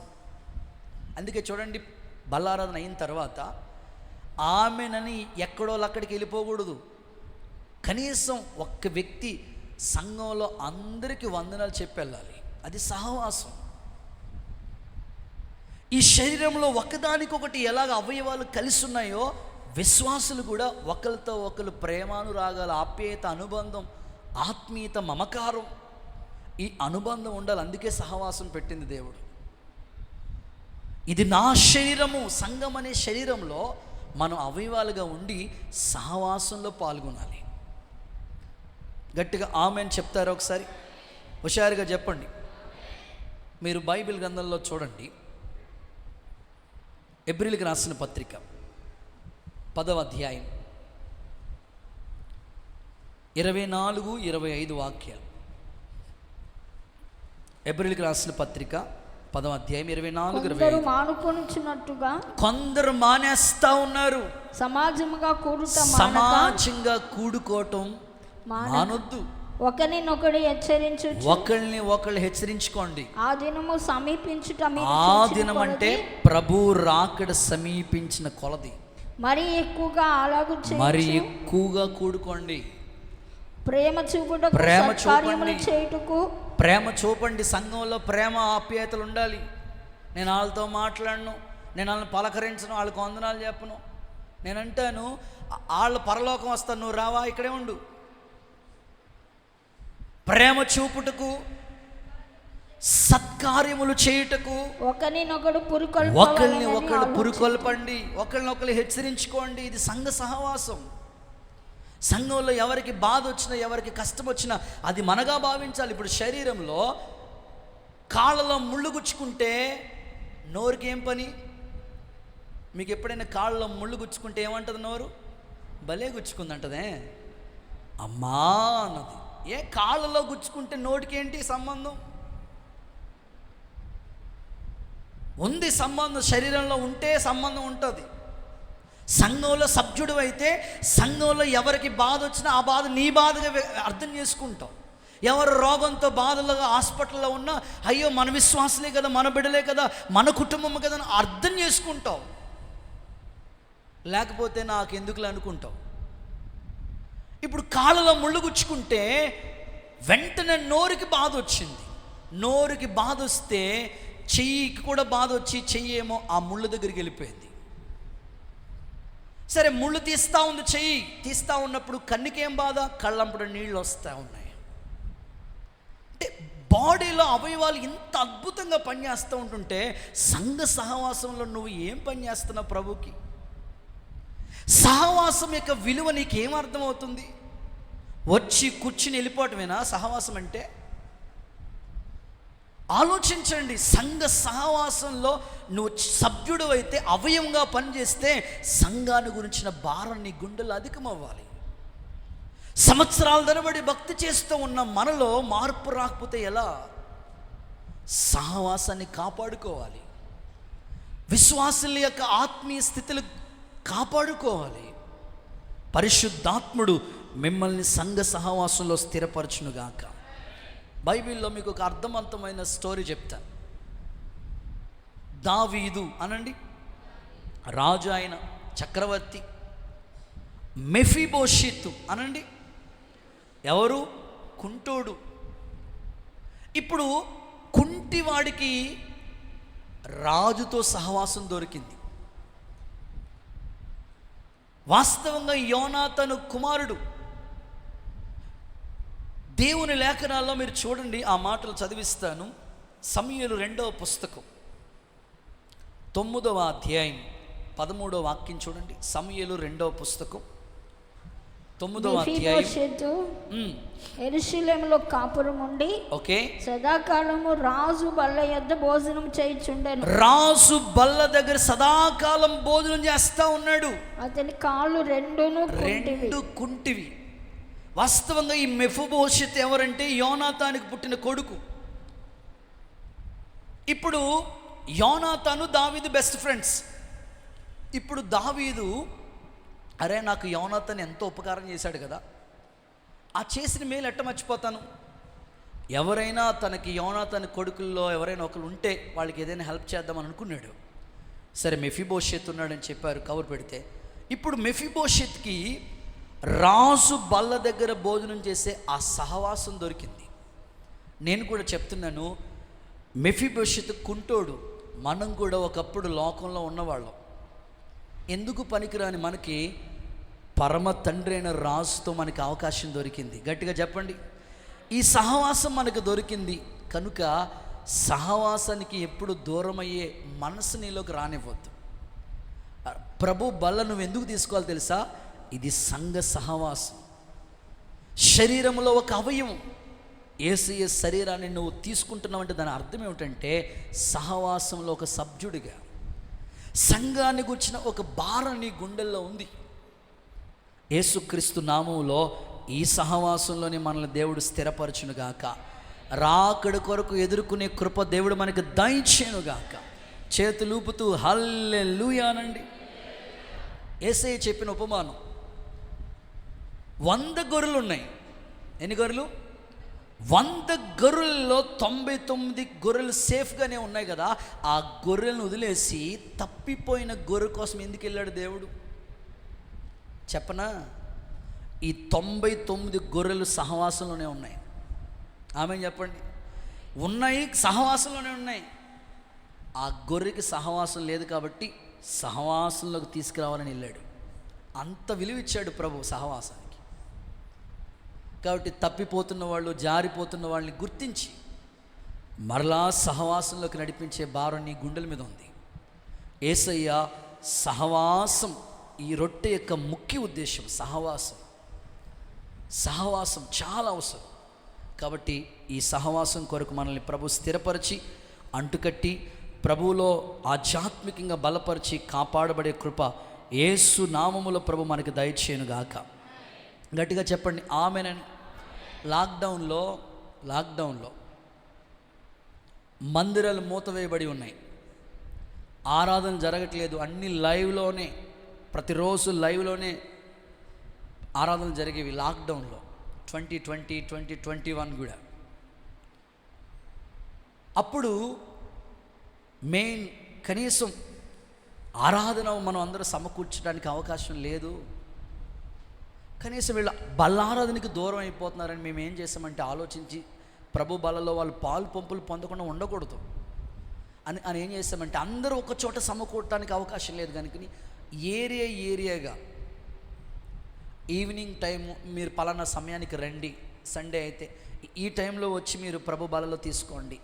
అందుకే చూడండి, బల్లారాధన అయిన తర్వాత ఆమెనని ఎక్కడో అక్కడికి వెళ్ళిపోకూడదు. కనీసం ఒక్క వ్యక్తి సంఘంలో అందరికీ వందనాలు చెప్పి వెళ్ళాలి. అది సహవాసం. ఈ శరీరంలో ఒకదానికొకటి ఎలాగ అవయవాలు కలిసి ఉన్నాయో, విశ్వాసులు కూడా ఒకరితో ఒకరు ప్రేమానురాగాలు, ఆప్యాయత, అనుబంధం, ఆత్మీయత, మమకారం, ఈ అనుబంధం ఉండాలి. అందుకే సహవాసం పెట్టింది దేవుడు. ఇది నా శరీరము, సంఘం అనే శరీరంలో మనం అవయవాలుగా ఉండి సహవాసంలో పాల్గొనాలి. గట్టిగా ఆమెన్ చెప్తారా ఒకసారి? హుషారుగా చెప్పండి. మీరు బైబిల్ గ్రంథంలో చూడండి, ఎబ్రీయులకు రాసిన పత్రిక 10వ అధ్యాయం 24-25 వాక్యాలు. ఎబ్రీయులకు రాసిన పత్రిక 10వ అధ్యాయం 24-25. మానుకొనుచున్నట్టుగా కొందరు మానేస్తా ఉన్నారు. సమాజంగా కూడుకోవటం మానొద్దు. ఒకరినొకడు హెచ్చరించు, ఒకరిని ఒకళ్ళు హెచ్చరించుకోండి. ఆ దినము సమీపించుట, ఆ దినం అంటే ప్రభు రాకడ సమీపించిన కొలది. మరి ఎక్కువగా అలాగూ మరి ఎక్కువగా కూడుకోండి. ప్రేమ చూపుటకు, ప్రేమ కార్యములు చూపండి. చేయుటకు. ప్రేమ చూపండి. సంఘంలో ప్రేమ ఆప్యాయతలు ఉండాలి. నేను వాళ్ళతో మాట్లాడను, నేను వాళ్ళని పలకరించను, వాళ్ళకి వందనాలు చెప్పను. నేను అంటాను, వాళ్ళు పరలోకం వస్తాను, నువ్వు రావా, ఇక్కడే ఉండు. ప్రేమ చూపుటకు, సత్కార్యములు చేయుటకు, ఒకరినొకడు పురుకొల్పండి, ఒకరినొకరు హెచ్చరించుకోండి. ఇది సంఘ సహవాసం. సంఘంలో ఎవరికి బాధ వచ్చినా, ఎవరికి కష్టం వచ్చినా అది మనగా భావించాలి. ఇప్పుడు శరీరంలో కాళ్ళలో ముళ్ళు గుచ్చుకుంటే నోరుకి ఏం పని? మీకు ఎప్పుడైనా కాళ్ళలో ముళ్ళు గుచ్చుకుంటే ఏమంటుంది నోరు? భలే గుచ్చుకుందంటదే, అమ్మా అన్నది. ఏ కాళ్ళలో గుచ్చుకుంటే నోటికి ఏంటి సంబంధం? ఉంది సంబంధం, శరీరంలో ఉంటే సంబంధం ఉంటుంది. సంఘంలో సభ్యుడు అయితే సంఘంలో ఎవరికి బాధ వచ్చినా ఆ బాధ నీ బాధగా అర్థం చేసుకుంటావు. ఎవరు రోగంతో బాధలుగా హాస్పిటల్లో ఉన్నా, అయ్యో మన విశ్వాసులే కదా, మన బిడ్డలే కదా, మన కుటుంబం కదా అని అర్థం చేసుకుంటావు. లేకపోతే నాకు ఎందుకులే అనుకుంటావు. ఇప్పుడు కాళ్ళలో ముళ్ళు గుచ్చుకుంటే వెంటనే నోరుకి బాధ వచ్చింది. నోరుకి బాధ వస్తే చెయ్యికి కూడా బాధ వచ్చి చెయ్యేమో ఆ ముళ్ళు దగ్గరికి వెళ్ళిపోయింది. సరే, ముళ్ళు తీస్తూ ఉంది, చెయ్యి తీస్తూ ఉన్నప్పుడు కన్నుకేం బాధ? కళ్ళంపుడు నీళ్ళు వస్తూ ఉన్నాయి. అంటే బాడీలో అవయవాలు ఇంత అద్భుతంగా పనిచేస్తూ ఉంటుంటే సంఘ సహవాసంలో నువ్వు ఏం పని చేస్తున్నావు ప్రభుకి? సహవాసం యొక్క విలువ నీకేం అర్థమవుతుంది? వచ్చి కూర్చుని వెళ్ళిపోవటమేనా సహవాసం అంటే? ఆలోచించండి. సంఘ సహవాసంలో నువ్వు సభ్యుడు అయితే, అవయవంగా పనిచేస్తే సంఘాన్ని గురించిన భారం నీ గుండెలు అధికమవ్వాలి. సంవత్సరాల తరబడి భక్తి చేస్తూ ఉన్న మనలో మార్పు రాకపోతే ఎలా? సహవాసాన్ని కాపాడుకోవాలి. విశ్వాసుల యొక్క ఆత్మీయ స్థితులు కాపాడుకోవాలి. పరిశుద్ధాత్ముడు మిమ్మల్ని సంఘ సహవాసంలో స్థిరపరచునుగాక. బైబిల్లో మీకు ఒక అర్థవంతమైన స్టోరీ చెప్తాను. దావీదు అనండి, రాజు, ఆయన చక్రవర్తి. మెఫీబోషెతు అనండి, ఎవరు? కుంటోడు. ఇప్పుడు కుంటివాడికి రాజుతో సహవాసం దొరికింది. వాస్తవంగా యోనాతాను కుమారుడు. దేవుని లేఖనాల్లో మీరు చూడండి, ఆ మాటలు చదివిస్తాను. సమూయేలు 2వ పుస్తకం 9వ అధ్యాయం 13వ వాక్యం చూడండి. సమూయేలు 2వ పుస్తకం 9వ అధ్యాయం. యెరూషలేములో కాపురం ఉండి, ఓకే, సదాకాలము రాజు బల్ల యొద్ద భోజనం చేయుచుండెను. రాజు బల్ల దగ్గర సదాకాలం భోజనం చేస్తా ఉన్నాడు. అతని కాళ్ళు రెండు కుంటివి. వాస్తవంగా ఈ మెఫీబోషెతు ఎవరంటే యోనాతానుకి పుట్టిన కొడుకు. ఇప్పుడు యోనాతాను దావీదు బెస్ట్ ఫ్రెండ్స్. ఇప్పుడు దావీదు, అరే నాకు యోనాతాను ఎంతో ఉపకారం చేశాడు కదా, ఆ చేసిన మేలు ఎట్ట మర్చిపోతాను? ఎవరైనా తనకి యోనాతాను కొడుకుల్లో ఎవరైనా ఒకరు ఉంటే వాళ్ళకి ఏదైనా హెల్ప్ చేద్దామని అనుకున్నాడు. సరే, మెఫీబోషెతు ఉన్నాడని చెప్పారు, కబురు పెడితే. ఇప్పుడు మెఫీబోషెతుకి రాజు బల్ల దగ్గర భోజనం చేసే ఆ సహవాసం దొరికింది. నేను కూడా చెప్తున్నాను, మెఫీబోషెతు కుంటోడు. మనం కూడా ఒకప్పుడు లోకంలో ఉన్నవాళ్ళం. ఎందుకు పనికిరాని మనకి పరమ తండ్రి అయిన రాజుతో మనకి అవకాశం దొరికింది. గట్టిగా చెప్పండి. ఈ సహవాసం మనకు దొరికింది కనుక సహవాసానికి ఎప్పుడు దూరం అయ్యే మనసు నీలోకి రానివ్వద్దు. ప్రభు బల్ల నువ్వు ఎందుకు తీసుకోవాలి తెలుసా? ఇది సంఘ సహవాసం. శరీరంలో ఒక అవయవం. యేసయ్య శరీరాన్ని నువ్వు తీసుకుంటున్నావంటే దాని అర్థం ఏమిటంటే సహవాసంలో ఒక సభ్యుడిగా సంఘాన్ని గురించిన ఒక భారం నీ గుండెల్లో ఉంది. యేసుక్రీస్తు నామములో ఈ సహవాసంలోనే మనల్ని దేవుడు స్థిరపరచునుగాక. రాకడ కొరకు ఎదుర్కొనే కృప దేవుడు మనకు దయచేయునుగాక. చేతులూపుతూ హల్లెలూయా అనండి. యేసయ్య చెప్పిన ఉపమానం, 100 గొర్రెలు ఉన్నాయి. ఎన్ని గొర్రెలు? 100 గొర్రెల్లో 99 గొర్రెలు సేఫ్గానే ఉన్నాయి కదా. ఆ గొర్రెలను వదిలేసి తప్పిపోయిన గొర్రె కోసం ఎందుకు వెళ్ళాడు దేవుడు చెప్పనా? ఈ 99 గొర్రెలు సహవాసంలోనే ఉన్నాయి. ఆమె చెప్పండి, ఉన్నాయి, సహవాసంలోనే ఉన్నాయి. ఆ గొర్రెకి సహవాసం లేదు కాబట్టి సహవాసంలోకి తీసుకురావాలని వెళ్ళాడు. అంత విలువ ఇచ్చాడు ప్రభు సహవాసానికి. కాబట్టి తప్పిపోతున్న వాళ్ళు, జారిపోతున్న వాళ్ళని గుర్తించి మరలా సహవాసంలోకి నడిపించే భారం నీ గుండెల మీద ఉంది. యేసయ్య సహవాసం, ఈ రొట్టె యొక్క ముఖ్య ఉద్దేశం సహవాసం. సహవాసం చాలా అవసరం. కాబట్టి ఈ సహవాసం కొరకు మనల్ని ప్రభు స్థిరపరిచి, అంటుకట్టి, ప్రభువులో ఆధ్యాత్మికంగా బలపరిచి కాపాడబడే కృప యేసు నామములో ప్రభు మనకి దయచేయునుగాక. గట్టిగా చెప్పండి ఆమేనని. లాక్డౌన్లో మందిరాలు మూతవేయబడి ఉన్నాయి, ఆరాధన జరగట్లేదు, అన్ని లైవ్లోనే, ప్రతిరోజు లైవ్లోనే ఆరాధన జరిగేవి లాక్డౌన్లో 2020, 2021 కూడా. అప్పుడు మెయిన్ కనీసం ఆరాధన మనం అందరూ సమకూర్చడానికి అవకాశం లేదు. కనీసం వీళ్ళ బల్లారాధనకి దూరం అయిపోతున్నారని మేము ఏం చేసామంటే ఆలోచించి, ప్రభు బలలో వాళ్ళు పాలు పంపులు పొందకుండా ఉండకూడదు అని ఏం చేస్తామంటే, అందరూ ఒక చోట సమకూడటానికి అవకాశం లేదు కనుక ఏరియాగా ఈవినింగ్ టైము మీరు పలానా సమయానికి రండి, సండే అయితే ఈ టైంలో వచ్చి మీరు ప్రభు బలలో తీసుకోండి.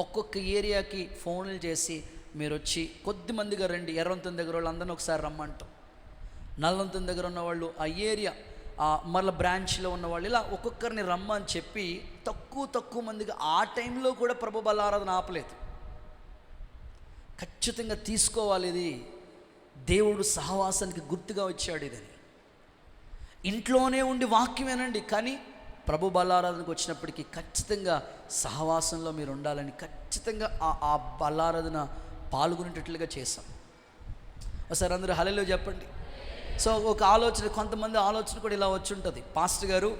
ఒక్కొక్క ఏరియాకి ఫోన్లు చేసి మీరు వచ్చి కొద్ది మందిగా రండి. ఎర్రవంతం దగ్గర వాళ్ళు అందరినీ ఒకసారి రమ్మంటాం, నల్లవంతం దగ్గర ఉన్నవాళ్ళు ఆ ఏరియా మళ్ళీ బ్రాంచ్లో ఉన్నవాళ్ళు ఇలా ఒక్కొక్కరిని రమ్మని చెప్పి తక్కువ మందిగా ఆ టైంలో కూడా ప్రభు బల ఆరాధన ఆపలేదు. ఖచ్చితంగా తీసుకోవాలి, ఇది దేవుడు సహవాసానికి గుర్తుగా వచ్చాడు. ఇదని ఇంట్లోనే ఉండి వాక్యం వినండి, కానీ ప్రభు బలారాధనకు వచ్చినప్పటికీ ఖచ్చితంగా సహవాసంలో మీరు ఉండాలని ఖచ్చితంగా ఆ బలారాధన పాల్గొనేటట్లుగా చేశాం. ఒకసారి అందరూ హల్లెలూయా చెప్పండి. సో ఒక ఆలోచన, కొంతమంది ఆలోచన కూడా ఇలా వచ్చి ఉంటుంది, పాస్టర్ గారు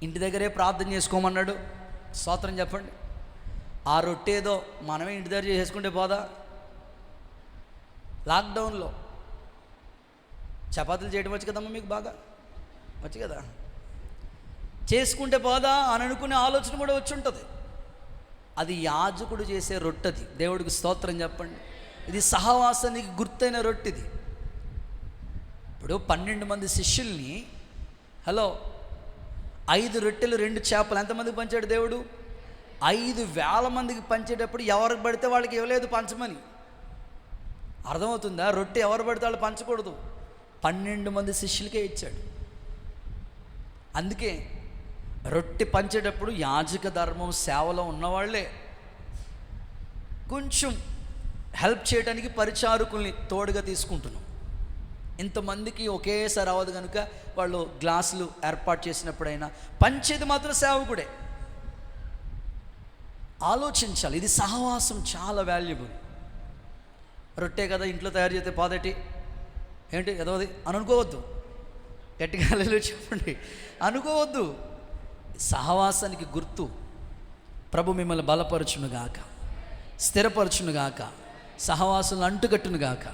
ఇంటి దగ్గరే ప్రార్థన చేసుకోమన్నాడు, స్తోత్రం చెప్పండి. ఆ రొట్టేదో మనమే ఇంటి దగ్గర చేసుకుంటే పోదా? లాక్డౌన్లో చపాతీలు చేయడం వచ్చు కదమ్మా, మీకు బాగా వచ్చు కదా, చేసుకుంటే పోదా అని అనుకునే ఆలోచన కూడా వచ్చి ఉంటుంది. అది యాజకుడు చేసే రొట్టెది. దేవుడికి స్తోత్రం చెప్పండి. ఇది సహవాసానికి గుర్తైన రొట్టెది. ఇప్పుడు 12 మంది శిష్యుల్ని, 5 రొట్టెలు 2 చేపలు ఎంతమందికి పంచాడు దేవుడు? 5,000 మందికి పంచేటప్పుడు ఎవరికి పడితే వాళ్ళకి ఇవ్వలేదు పంచమని. అర్థమవుతుందా? రొట్టె ఎవరు పడితే వాళ్ళు పంచకూడదు, 12 మంది శిష్యులకే ఇచ్చాడు. అందుకే రొట్టె పంచేటప్పుడు యాజక ధర్మం సేవలో ఉన్నవాళ్లే కొంచెం హెల్ప్ చేయడానికి పరిచారకుల్ని తోడుగా తీసుకుంటున్నాం. ఇంతమందికి ఒకేసారి అవ్వదు కనుక వాళ్ళు గ్లాసులు ఏర్పాటు చేసినప్పుడైనా పంచేది మాత్రం సేవకుడే. ఆలోచించాలి, ఇది సహవాసం చాలా వాల్యుబుల్. రొట్టె కదా ఇంట్లో తయారు చేస్తే పాదటి ఏంటి ఎదవది అని అనుకోవద్దు. గట్టిగా హల్లెలూయా చెప్పండి. అనుకోవద్దు. సహవాసానికి గుర్తు. ప్రభు మిమ్మల్ని బలపరచునుగాక, స్థిరపరచునుగాక, సహవాసం అంటుకట్టునుగాక.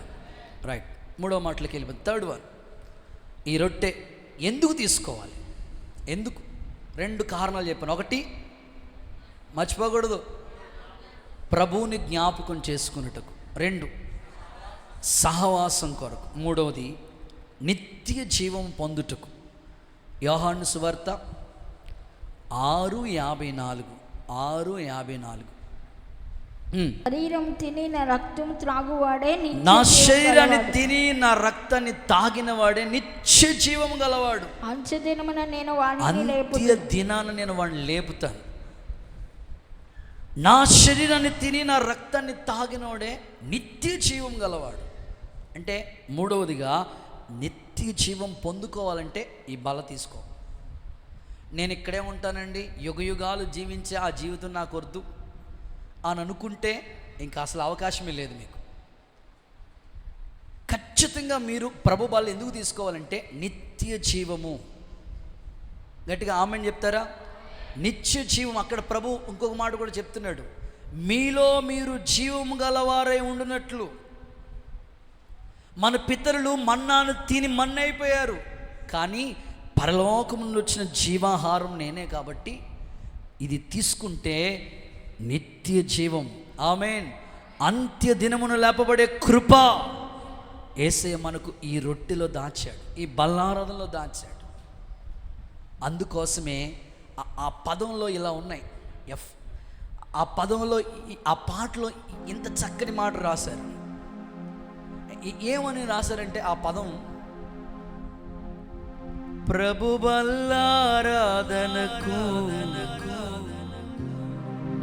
రైట్, 3వ మాటలోకి వెళ్ళిపోయి 3rd వన్. ఈ రొట్టె ఎందుకు తీసుకోవాలి? ఎందుకు? 2 కారణాలు చెప్పాను. 1, మర్చిపోకూడదు, ప్రభువుని జ్ఞాపకం చేసుకున్నటకు. 2, సహవాసం కొరకు. 3వది, నిత్య జీవం పొందుటకు. యోహాను సువార్త 6:54. శరీరం తిని నా రక్తం త్రాగువాడే నా శరీరాన్ని తిని నా రక్తాన్ని తాగిన వాడే నిత్య జీవం గలవాడు. అంత్య దినాన నేను వాడిని లేపుతాను. నా శరీరాన్ని తిని నా రక్తాన్ని తాగినవాడే నిత్య జీవం గలవాడు. అంటే 3వదిగా నిత్య జీవం పొందుకోవాలంటే ఈ బల తీసుకో. నేను ఇక్కడే ఉంటానండి, యుగాలు జీవించే ఆ జీవితం నాకు వద్దు అని అనుకుంటే ఇంకా అసలు అవకాశమే లేదు మీకు. ఖచ్చితంగా మీరు ప్రభు బల ఎందుకు తీసుకోవాలంటే నిత్య జీవము. గట్టిగా ఆమేన్ చెప్తారా? నిత్య జీవం. అక్కడ ప్రభు ఇంకొక మాట కూడా చెప్తున్నాడు, మీలో మీరు జీవము గలవారై ఉండునట్లు. మన పితరులు మన్నాను తిని మన్నైపోయారు, కానీ పరలోకం నుండి వచ్చిన జీవాహారం నేనే కాబట్టి ఇది తీసుకుంటే నిత్య జీవం, ఆమేన్, అంత్య దినమును లేపబడే కృప యేసయ్య మనకు ఈ రొట్టెలో దాచాడు, ఈ బల్లారదంలో దాచాడు. అందుకోసమే ఆ పదంలో ఇలా ఉన్నాయి ఎఫ్, ఆ పదంలో ఆ పాటలో ఇంత చక్కని మాట రాశారు. ఏమని రాశారంటే ఆ పదం, ప్రభు బల్లారాధనకు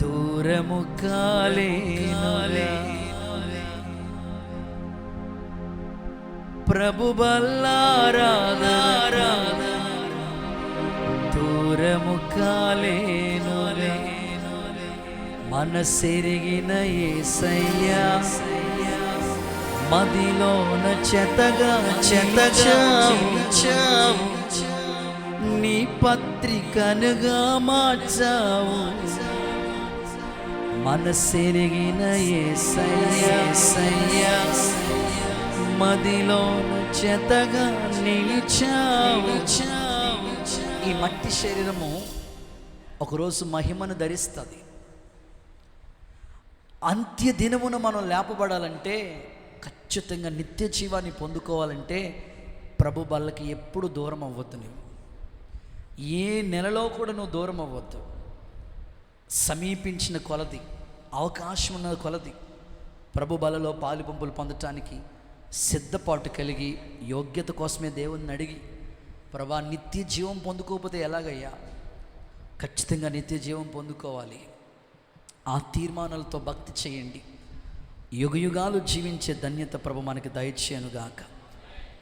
దూరము కాలేనులే, ప్రభు బల్లారాధన దూరము కాలేనులే, మనసెరిగిన యేసయ్యా మదిలోన చెతగా చెతచావు, నీ పత్రికనుగా మార్చావు, మనసెరిగిన యేసయ్యా మదిలోన చెతగా నిలిచావు. ఈ మట్టి శరీరము ఒకరోజు మహిమను ధరిస్తుంది. అంత్య దినమున మనం లేపబడాలంటే, ఖచ్చితంగా నిత్య జీవాన్ని పొందుకోవాలంటే ప్రభు బల్లకి ఎప్పుడు దూరం అవ్వద్దు. నువ్వు ఏ నెలలో కూడా నువ్వు దూరం అవ్వద్దు. సమీపించిన కొలది, అవకాశం ఉన్న కొలది ప్రభు బలలో పాలు పంపులు పొందటానికి సిద్ధపాటు కలిగి యోగ్యత కోసమే దేవుణ్ణి అడిగి, ప్రభా నిత్య జీవం పొందుకోకపోతే ఎలాగయ్యా? ఖచ్చితంగా నిత్య జీవం పొందుకోవాలి. ఆ తీర్మానాలతో భక్తి చేయండి. యుగయుగాలు జీవించే ధన్యత ప్రభు మనకి దయచేయనుగాక.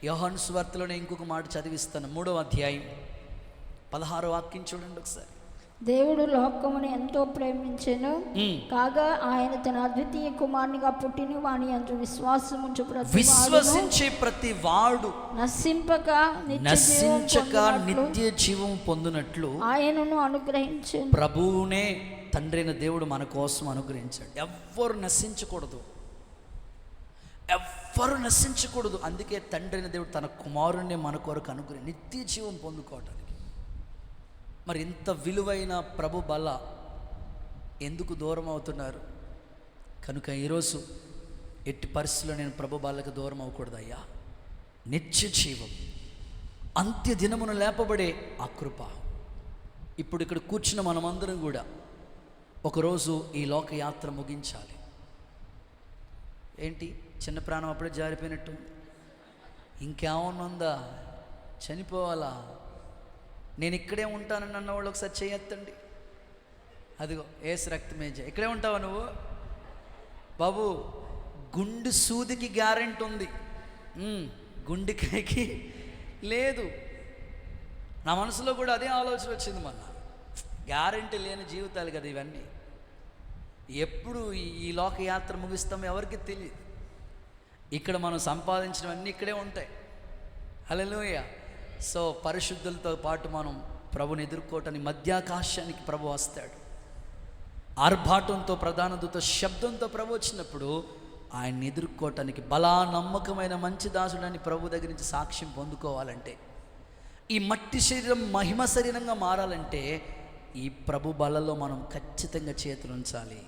యోహాను సువార్తలోనే ఇంకొక మాట చదివిస్తాను, 3వ అధ్యాయం 16వ వాక్యం చూడండి ఒకసారి. దేవుడు లోకమును ఎంతో ప్రేమించెను, కాగా ఆయన తన అద్వితీయ కుమారునిగా పుట్టిన వాని యందు విశ్వాసించే ప్రతి వాడు నశించక నిత్య జీవం పొందునట్లు ఆయనను అనుగ్రహించెను. ప్రభువునే తండ్రైన దేవుడు మన కోసం అనుగ్రహించాడు. ఎవ్వరు నశించకూడదు, ఎవ్వరు నశించకూడదు. అందుకే తండ్రైన దేవుడు తన కుమారుణ్ణి మన కొరకు నిత్య జీవం పొందుకోవటానికి. మరి ఇంత విలువైన ప్రభు బల ఎందుకు దూరం అవుతున్నారు? కనుక ఈరోజు ఎట్టి పరిస్థితుల్లో నేను ప్రభు బలకు దూరం అవ్వకూడదు అయ్యా. నిత్య జీవం, అంత్య దినమును లేపబడే ఆ కృప. ఇప్పుడు ఇక్కడ కూర్చున్న మనమందరం కూడా ఒకరోజు ఈ లోకయాత్ర ముగించాలి. ఏంటి చిన్న ప్రాణం అప్పుడే జారిపోయినట్టు? ఇంకేమన్నా ఉందా? చనిపోవాలా? నేను ఇక్కడే ఉంటానని అన్న వాళ్ళు ఒకసారి చేయొద్దండి. అదిగో ఏసు రక్తమేజ, ఇక్కడే ఉంటావా నువ్వు? బాబు, గుండు సూదికి గ్యారెంటీ ఉంది, గుండెకాయకి లేదు. నా మనసులో కూడా అదే ఆలోచన వచ్చింది మొన్న. గ్యారెంటీ లేని జీవితాలు కదా ఇవన్నీ. ఎప్పుడు ఈ లోకయాత్ర ముగిస్తామో ఎవరికి తెలియదు. ఇక్కడ మనం సంపాదించినవన్నీ ఇక్కడే ఉంటాయి. హల్లెలూయా. సో పరిశుద్ధులతో పాటు మనం ప్రభుని ఎదుర్కోవటానికి మధ్యాకాశానికి ప్రభు వస్తాడు. ఆర్భాటంతో, ప్రధాన దూత శబ్దంతో ప్రభు వచ్చినప్పుడు ఆయన్ని ఎదుర్కోవటానికి బలా నమ్మకమైన మంచి దాసుడని ప్రభు దగ్గర నుంచి సాక్ష్యం పొందుకోవాలంటే, ఈ మట్టి శరీరం మహిమ శరీరంగా మారాలంటే ఈ ప్రభు బలలో మనం ఖచ్చితంగా చేతులు ఉంచాలి.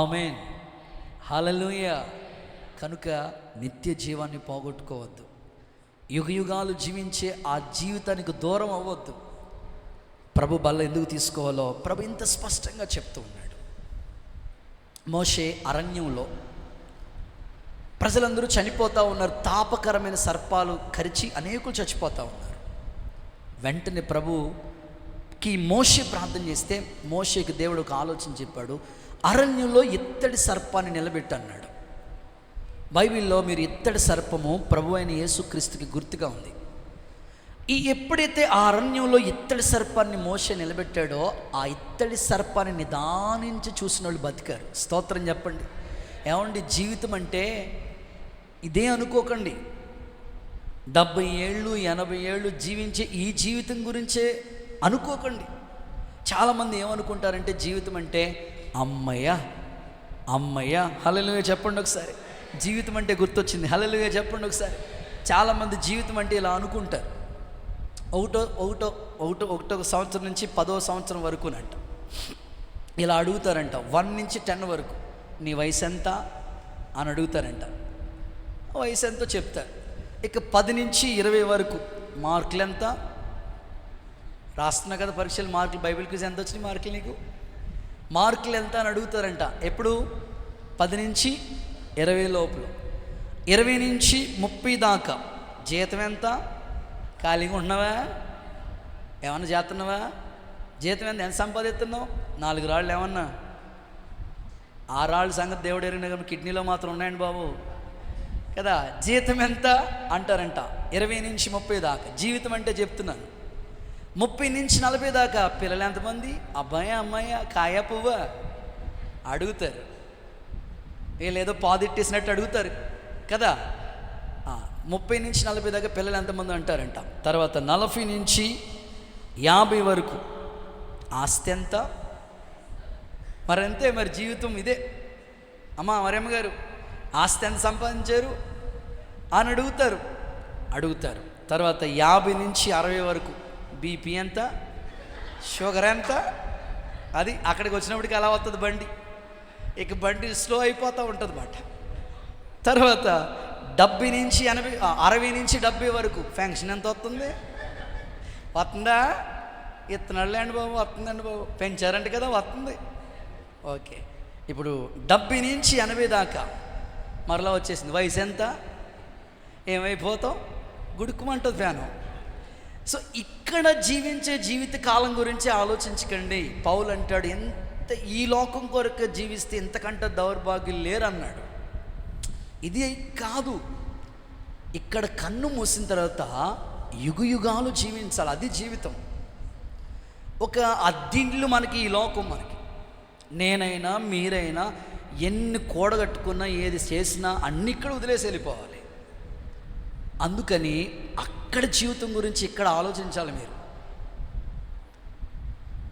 ఆమేన్, హల్లెలూయా. కనుక నిత్య జీవాన్ని పోగొట్టుకోవద్దు. యుగయుగాలు జీవించే ఆ జీవితానికి దూరం అవ్వద్దు. ప్రభు బల్ల ఎందుకు తీసుకోవాలో ప్రభు ఇంత స్పష్టంగా చెప్తూ ఉన్నాడు. మోషే అరణ్యంలో ప్రజలందరూ చనిపోతూ ఉన్నారు. తాపకరమైన సర్పాలు కరిచి అనేకులు చచ్చిపోతూ ఉన్నారు. వెంటనే ప్రభుకి మోషే ప్రార్థన చేస్తే మోషేకి దేవుడు ఒక ఆలోచన చెప్పాడు. అరణ్యంలో ఇత్తడి సర్పాన్ని నిలబెట్టన్నాడు. బైబిల్లో మీరు ఇత్తడి సర్పము ప్రభు అయిన యేసుక్రీస్తుకి గుర్తుగా ఉంది. ఎప్పుడైతే ఆ అరణ్యంలో ఇత్తడి సర్పాన్ని మోషే నిలబెట్టాడో ఆ ఇత్తడి సర్పాన్ని నిదానించి చూసిన వాళ్ళు బతికారు. స్తోత్రం చెప్పండి. ఏమండి, జీవితం అంటే ఇదే అనుకోకండి. 70 ఏళ్ళు 80 ఏళ్ళు జీవించే ఈ జీవితం గురించే అనుకోకండి. చాలామంది ఏమనుకుంటారంటే జీవితం అంటే అమ్మయ్య అమ్మయ్య. హల్లెలూయా చెప్పండి ఒకసారి. జీవితం అంటే గుర్తొచ్చింది. హల్లెలూయా చెప్పండి ఒకసారి. చాలామంది జీవితం అంటే ఇలా అనుకుంటారు, ఒకటో సంవత్సరం నుంచి 10వ సంవత్సరం వరకునంట ఇలా అడుగుతారంట. 1 నుంచి 10 వరకు నీ వయసు ఎంత అని అడుగుతారంట. వయసు ఎంతో చెప్తారు. ఇక 10 నుంచి 20 వరకు మార్కులు ఎంత, రాస్తున్నా కదా పరీక్షలు, మార్కులు, బైబిల్ క్విజ్ ఎంత వచ్చినాయి మార్కులు నీకు, మార్కులు ఎంత అని అడుగుతారంట. ఎప్పుడు 10 నుంచి 20 లోపల. 20 నుంచి 30 దాకా జీతం ఎంత, ఖాళీగా ఉంటున్నావా, ఏమన్నా చేస్తున్నావా, జీతం ఎంత సంపాదిస్తున్నావు, 4 రాళ్ళు ఏమన్నా, 6 రాళ్ళ సంగతి దేవుడు ఎరిగిన కిడ్నీలో మాత్రం ఉన్నాయండి బాబు కదా. జీతం ఎంత అంటారంట. 20 నుంచి 30 దాకా జీవితం అంటే చెప్తున్నాను. 30 నుంచి 40 దాకా పిల్లలు ఎంతమంది, అబ్బాయి అమ్మాయి, కాయ పువ్వా అడుగుతారు. వీళ్ళు ఏదో పాదిట్టేసినట్టు అడుగుతారు కదా. 30 నుంచి 40 దాకా పిల్లలు ఎంతమంది అంటారంట. తర్వాత 40 నుంచి 50 వరకు ఆస్తి ఎంత, మరంతే, మరి జీవితం ఇదే. అమ్మా మరమ్మ గారు ఆస్తి ఎంత సంపాదించారు అని అడుగుతారు. తర్వాత 50 నుంచి 60 వరకు బీపీ ఎంత, షుగర్ ఎంత, అది అక్కడికి వచ్చినప్పటికి అలా వస్తుంది బండి, ఇక బండి స్లో అయిపోతూ ఉంటుంది అన్నమాట. తర్వాత 60 నుంచి 70 వరకు పెన్షన్ ఎంత వస్తుందా, ఇత్తనాళ్ళండి బాబు, వస్తుందండి బాబు, పెంచారంట కదా, వస్తుంది. ఓకే, ఇప్పుడు 70 నుంచి 80 దాకా మరలా వచ్చేసింది. వయసు ఎంత, ఏమైపోతాం, గుడుకుమంటుంది ఫ్యాను. సో ఇక్కడ జీవించే జీవిత కాలం గురించి ఆలోచించకండి. పౌలు అంటాడు, ఎంత ఈ లోకం కొరకు జీవిస్తే ఇంతకంటే దౌర్భాగ్యులు లేరన్నాడు. ఇది కాదు, ఇక్కడ కన్ను మూసిన తర్వాత యుగాలు జీవించాలి, అది జీవితం. ఒక అద్దిండ్లు మనకి ఈ లోకం, మనకి నేనైనా మీరైనా ఎన్ని కూడగట్టుకున్నా ఏది చేసినా అన్ని ఇక్కడ వదిలేసి వెళ్ళిపోవాలి. అందుకని అక్కడ జీవితం గురించి ఇక్కడ ఆలోచించాలి మీరు.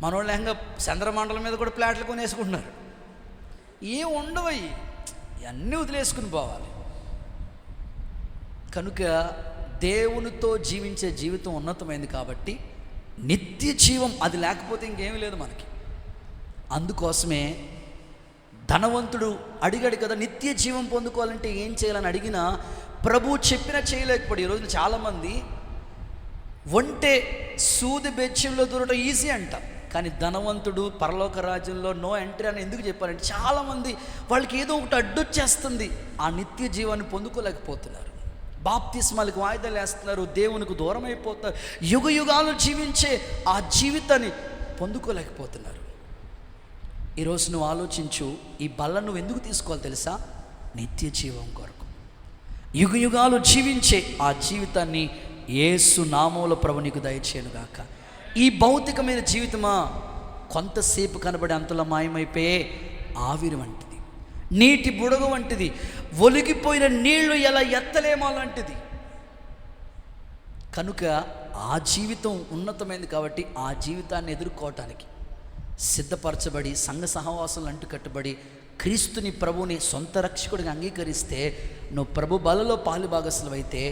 మనోళ్ళు లేక చంద్రమండలం మీద కూడా ప్లాట్లు కొనేసుకుంటున్నారు. ఏం ఉండవయి, అన్నీ వదిలేసుకుని పోవాలి. కనుక దేవునితో జీవించే జీవితం ఉన్నతమైంది కాబట్టి నిత్య జీవం అది లేకపోతే ఇంకేమీ లేదు మనకి. అందుకోసమే ధనవంతుడు అడిగాడు కదా, నిత్య జీవం పొందుకోవాలంటే ఏం చేయాలని అడిగినా ప్రభు చెప్పినా చేయలేకపోయాడు. ఈరోజు చాలామంది ఒంటే సూది బెచ్చంలో దూరటం ఈజీ అంట, కానీ ధనవంతుడు పరలోక రాజ్యంలో నో ఎంట్రీ అని ఎందుకు చెప్పారంటే చాలామంది వాళ్ళకి ఏదో ఒకటి అడ్డొచ్చేస్తుంది, ఆ నిత్య జీవాన్ని పొందుకోలేకపోతున్నారు. బాప్తిస్మాలకు వాయిదాలు వేస్తున్నారు, దేవునికి దూరం అయిపోతారు, యుగాలు జీవించే ఆ జీవితాన్ని పొందుకోలేకపోతున్నారు. ఈరోజు నువ్వు ఆలోచించు, ఈ బల్ల నువ్వు ఎందుకు తీసుకోవాలి తెలుసా? నిత్య జీవం కొరకు, యుగాలు జీవించే ఆ జీవితాన్ని యేసు నామములో ప్రభు నీకు దయచేయునుగాక. ఈ భౌతికమైన జీవితమా కొంతసేపు కనబడి అంతలో మాయమైపోయే ఆవిరి వంటిది, నీటి బుడగ వంటిది, ఒలిగిపోయిన నీళ్లు ఎలా ఎత్తలేమో లాంటిది. కనుక ఆ జీవితం ఉన్నతమైనది కాబట్టి ఆ జీవితాన్ని ఎదుర్కోవటానికి సిద్ధపరచబడి సంఘ సహవాసాలు అంటు కట్టుబడి క్రీస్తుని ప్రభుని సొంత రక్షకుడిగా అంగీకరిస్తే నువ్వు ప్రభు బలలో పాలు భాగస్సులు అయితే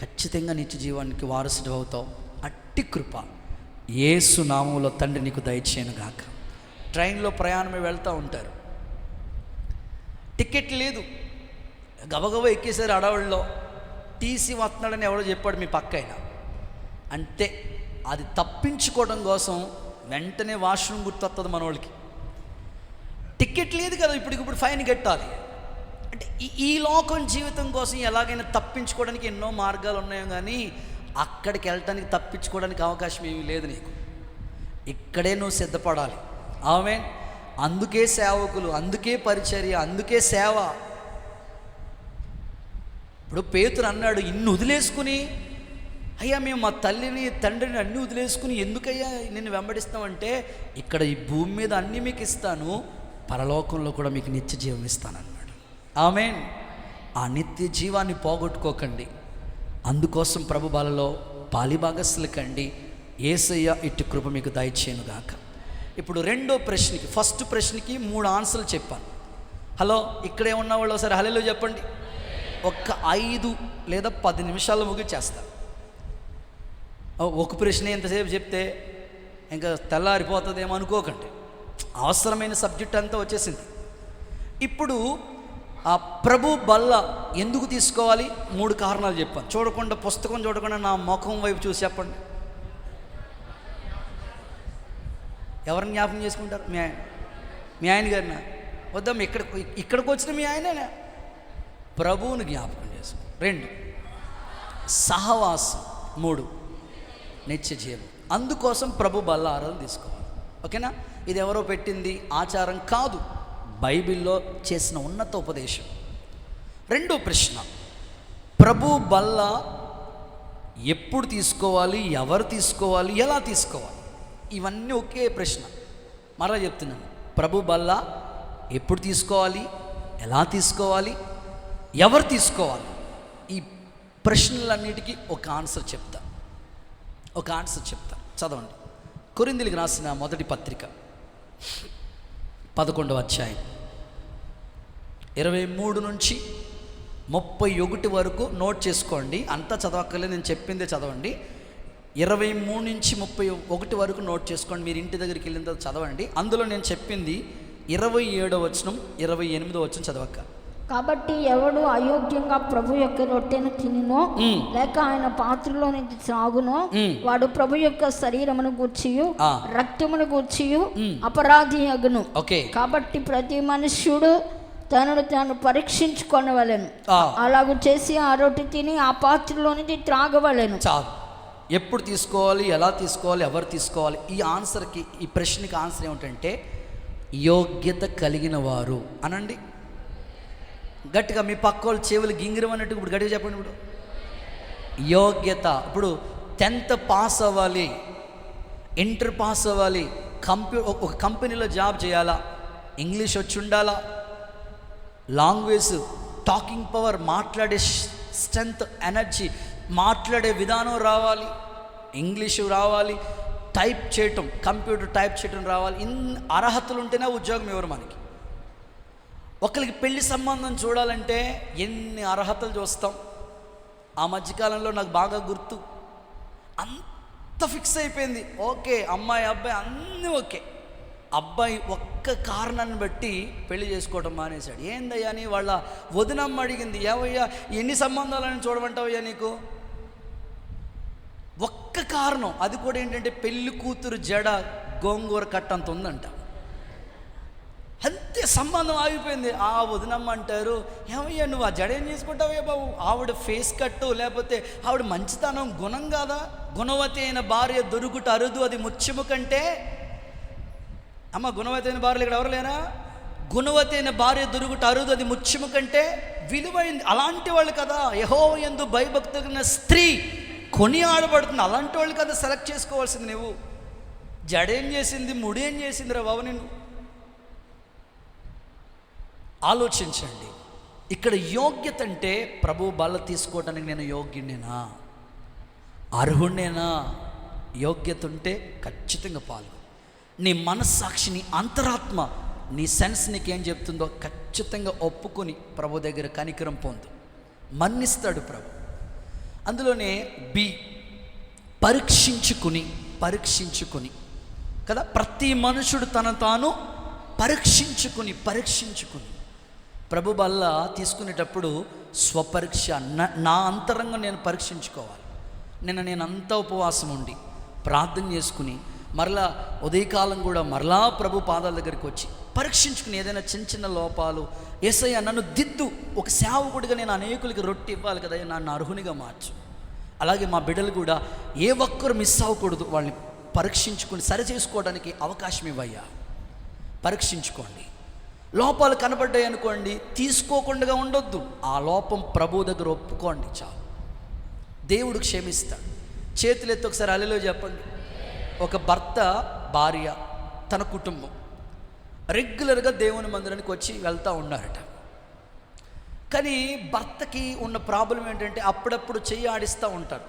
ఖచ్చితంగా నిత్య జీవానికి వారసుడు అవుతావు. అట్టి కృప యేసు నామములో తండ్రి నీకు దయచేయనుగాక. ట్రైన్లో ప్రయాణమే వెళ్తూ ఉంటారు, టికెట్ లేదు, గబగబా ఎక్కేసారు అడవుల్లో, టీసీ వస్తున్నాడని ఎవడో చెప్పాడు మీ పక్కైన, అంతే. అది తప్పించుకోవడం కోసం వెంటనే వాష్రూమ్ గుర్తొస్తుంది మనోళ్ళకి. టికెట్ లేదు కదా, ఇప్పుడు ఫైన్ కట్టాలి అంటే ఈ లోకం జీవితం కోసం ఎలాగైనా తప్పించుకోవడానికి ఎన్నో మార్గాలు ఉన్నాయో కానీ అక్కడికి వెళ్ళటానికి తప్పించుకోవడానికి అవకాశం ఏమీ లేదు నీకు. ఇక్కడే నువ్వు సిద్ధపడాలి. ఆమేన్. అందుకే సేవకులు, అందుకే పరిచర్య, అందుకే సేవ. ఇప్పుడు పేతురు అన్నాడు, ఇన్ని వదిలేసుకుని, అయ్యా మేము మా తల్లిని తండ్రిని అన్నీ వదిలేసుకుని ఎందుకయ్యా నిన్ను వెంబడిస్తామంటే, ఇక్కడ ఈ భూమి మీద అన్నీ మీకు ఇస్తాను, పరలోకంలో కూడా మీకు నిత్య జీవం ఇస్తాను అన్నాడు. ఆమేన్. ఆ నిత్య జీవాన్ని పోగొట్టుకోకండి. అందుకోసం ప్రభు బలలో పాలిభాగస్సులు కండి. యేసయ్య ఇటు కృప మీకు దయచేయునుగాక. ఇప్పుడు రెండో ప్రశ్నకి, ఫస్ట్ ప్రశ్నకి 3 ఆన్సర్లు చెప్పాను. హలో, ఇక్కడే ఉన్న వాళ్ళు ఒకసారి హల్లెలూయా చెప్పండి. ఒక్క 5 లేదా 10 నిమిషాల్లో ముగిచేస్తా. ఒక ప్రశ్న ఎంతసేపు చెప్తే ఇంకా తెల్లారిపోతుందేమో అనుకోకండి, అవసరమైన సబ్జెక్ట్ అంతా వచ్చేసింది. ఇప్పుడు ఆ ప్రభు బల్ల ఎందుకు తీసుకోవాలి? 3 కారణాలు చెప్పాను. చూడకుండా, పుస్తకం చూడకుండా నా ముఖం వైపు చూసి చెప్పండి. ఎవరిని జ్ఞాపకం చేసుకుంటారు? మీ ఆయన గారినా? వద్దాం, ఇక్కడికి వచ్చిన మీ ఆయనేనా? ప్రభువుని జ్ఞాపకం చేసుకో. 2 సహవాసం. 3 నిత్య జీవం. అందుకోసం ప్రభు బల్ల ఆరాధన తీసుకోవాలి. ఓకేనా? ఇది ఎవరో పెట్టింది ఆచారం కాదు, బైబిల్లో చేసిన ఉన్నత ఉపదేశం. 2వ ప్రశ్న, ప్రభు బల్ల ఎప్పుడు తీసుకోవాలి, ఎవరు తీసుకోవాలి, ఎలా తీసుకోవాలి? ఇవన్నీ ఒకే ప్రశ్న. మరలా చెప్తున్నాను, ప్రభు బల్ల ఎప్పుడు తీసుకోవాలి, ఎలా తీసుకోవాలి, ఎవరు తీసుకోవాలి? ఈ ప్రశ్నలన్నిటికీ ఒక ఆన్సర్ చెప్తా. చదవండి. కొరింథీయులకు రాసిన మొదటి పత్రిక 11వ అధ్యాయం 23 నుంచి 31 వరకు నోట్ చేసుకోండి. అంతా చదవక్కర్లేదు, నేను చెప్పిందే చదవండి. 23 నుంచి 31 వరకు నోట్ చేసుకోండి. మీరు ఇంటి దగ్గరికి వెళ్ళిన తర్వాత చదవండి. అందులో నేను చెప్పింది 27వ వచనం, 28వ వచనం చదవక్క. కాబట్టి ఎవడు అయోగ్యంగా ప్రభు యొక్క రొట్టెను తినినో లేక ఆయన పాత్రలో నుంచి త్రాగునో వాడు ప్రభు యొక్క శరీరమును గూర్చియు రక్తమును గూర్చియు అపరాధి అగును. కాబట్టి ప్రతి మనుష్యుడు తనను తాను పరీక్షించుకొనవలెను. అలాగూ చేసి ఆ రొట్టె తిని ఆ పాత్రలో నుంచి త్రాగవలెను. చాలు. ఎప్పుడు తీసుకోవాలి, ఎలా తీసుకోవాలి, ఎవరు తీసుకోవాలి? ఈ ఆన్సర్కి, ఈ ప్రశ్నకి ఆన్సర్ ఏమిటంటే యోగ్యత కలిగిన వారు అనండి. గట్టిగా మీ పక్క వాళ్ళు చెవులు గింగిరం అన్నట్టు ఇప్పుడు గట్టిగా చెప్పండి. ఇప్పుడు యోగ్యత. ఇప్పుడు 10th పాస్ అవ్వాలి, ఇంటర్ పాస్ అవ్వాలి, ఒక కంపెనీలో జాబ్ చేయాలా, ఇంగ్లీష్ వచ్చి ఉండాలా, లాంగ్వేజ్, టాకింగ్ పవర్, మాట్లాడే స్ట్రెంగ్త్, ఎనర్జీ, మాట్లాడే విధానం రావాలి, ఇంగ్లీషు రావాలి, టైప్ చేయటం, కంప్యూటర్ టైప్ చేయటం రావాలి. ఇన్ని అర్హతలు ఉంటేనే ఉద్యోగం ఎవరు మనకి. ఒకరికి పెళ్లి సంబంధం చూడాలంటే ఎన్ని అర్హతలు చూస్తాం. ఆ మధ్యకాలంలో నాకు బాగా గుర్తు, అంత ఫిక్స్ అయిపోయింది. ఓకే, అమ్మాయి అబ్బాయి అన్నీ ఓకే. అబ్బాయి ఒక్క కారణాన్ని బట్టి పెళ్లి చేసుకోవడం మానేశాడు. ఏందయ్యా అని వాళ్ళ వదినమ్మ అడిగింది, ఏవయ్యా ఎన్ని సంబంధాలని చూడమంటావయ్యా నీకు? ఒక్క కారణం, అది కూడా ఏంటంటే పెళ్లి కూతురు జడ గోంగూర కట్టంత ఉందంట. అంతే, సంబంధం ఆగిపోయింది. ఆ వదినమ్మ అంటారు, ఏమయ్యా నువ్వు ఆ జడ ఏం చేసుకుంటావయ్యా బాబు? ఆవిడ ఫేస్ కట్టు, లేకపోతే ఆవిడ మంచితనం, గుణం కాదా? గుణవతి అయిన భార్య దొరుకుట అరుదు, అది ముత్యము కంటే. అమ్మ, గుణవతి అయిన భార్యలు ఇక్కడ ఎవరు లేరా? గుణవతి అయిన భార్య దొరుకుట అరుదు, అది ముత్యము కంటే విలువైంది. అలాంటి వాళ్ళు కదా యెహోవా యందు భయభక్తి కలిగిన స్త్రీ కొనియాడబడుతుంది. అలాంటి వాళ్ళు కదా సెలెక్ట్ చేసుకోవాల్సింది. నువ్వు జడేం చేసింది, ముడేం చేసింది రా బాబు నిన్ను? ఆలోచించండి. ఇక్కడ యోగ్యత అంటే ప్రభు బల్ల తీసుకోవడానికి నేను యోగ్యుడినేనా, అర్హుడినేనా? యోగ్యత ఉంటే ఖచ్చితంగా పాల్గొ. నీ మనస్సాక్షి, నీ అంతరాత్మ, నీ సెన్స్ నీకేం చెప్తుందో ఖచ్చితంగా ఒప్పుకొని ప్రభు దగ్గర కనికరం పొందు, మన్నిస్తాడు ప్రభు. అందులోనే పరీక్షించుకుని కదా, ప్రతి మనుషుడు తన తాను పరీక్షించుకుని ప్రభు బల్ల తీసుకునేటప్పుడు స్వపరీక్ష, నా అంతరంగం నేను పరీక్షించుకోవాలి. నేను అంతా ఉపవాసం ఉండి ప్రార్థన చేసుకుని మరలా ఉదయకాలం కూడా మరలా ప్రభు పాదాల దగ్గరికి వచ్చి పరీక్షించుకుని ఏదైనా చిన్న లోపాలు, యేసయ్య నన్ను దిద్దు, ఒక సేవకుడిగా నేను అనేకులకి రొట్టె ఇవ్వాలి కదా, నన్ను అర్హునిగా మార్చు. అలాగే మా బిడ్డలు కూడా ఏ ఒక్కరు మిస్ అవ్వకూడదు, వాళ్ళని పరీక్షించుకుని సరి చేసుకోవడానికి అవకాశం ఇవ్వయ్యా. పరీక్షించుకోండి. లోపాలు కనబడ్డాయి అనుకోండి, తీసుకోకుండా ఉండొద్దు. ఆ లోపం ప్రభు దగ్గర ఒప్పుకోండి, చాలు. దేవుడు క్షమిస్తాడు. చేతులెత్తి ఒకసారి హల్లెలూయా చెప్పండి. ఒక భర్త, భార్య, తన కుటుంబం రెగ్యులర్గా దేవుని మందిరానికి వచ్చి వెళ్తూ ఉన్నారట. కానీ భర్తకి ఉన్న ప్రాబ్లం ఏంటంటే అప్పుడప్పుడు చెయ్యి ఆడిస్తూ ఉంటారు.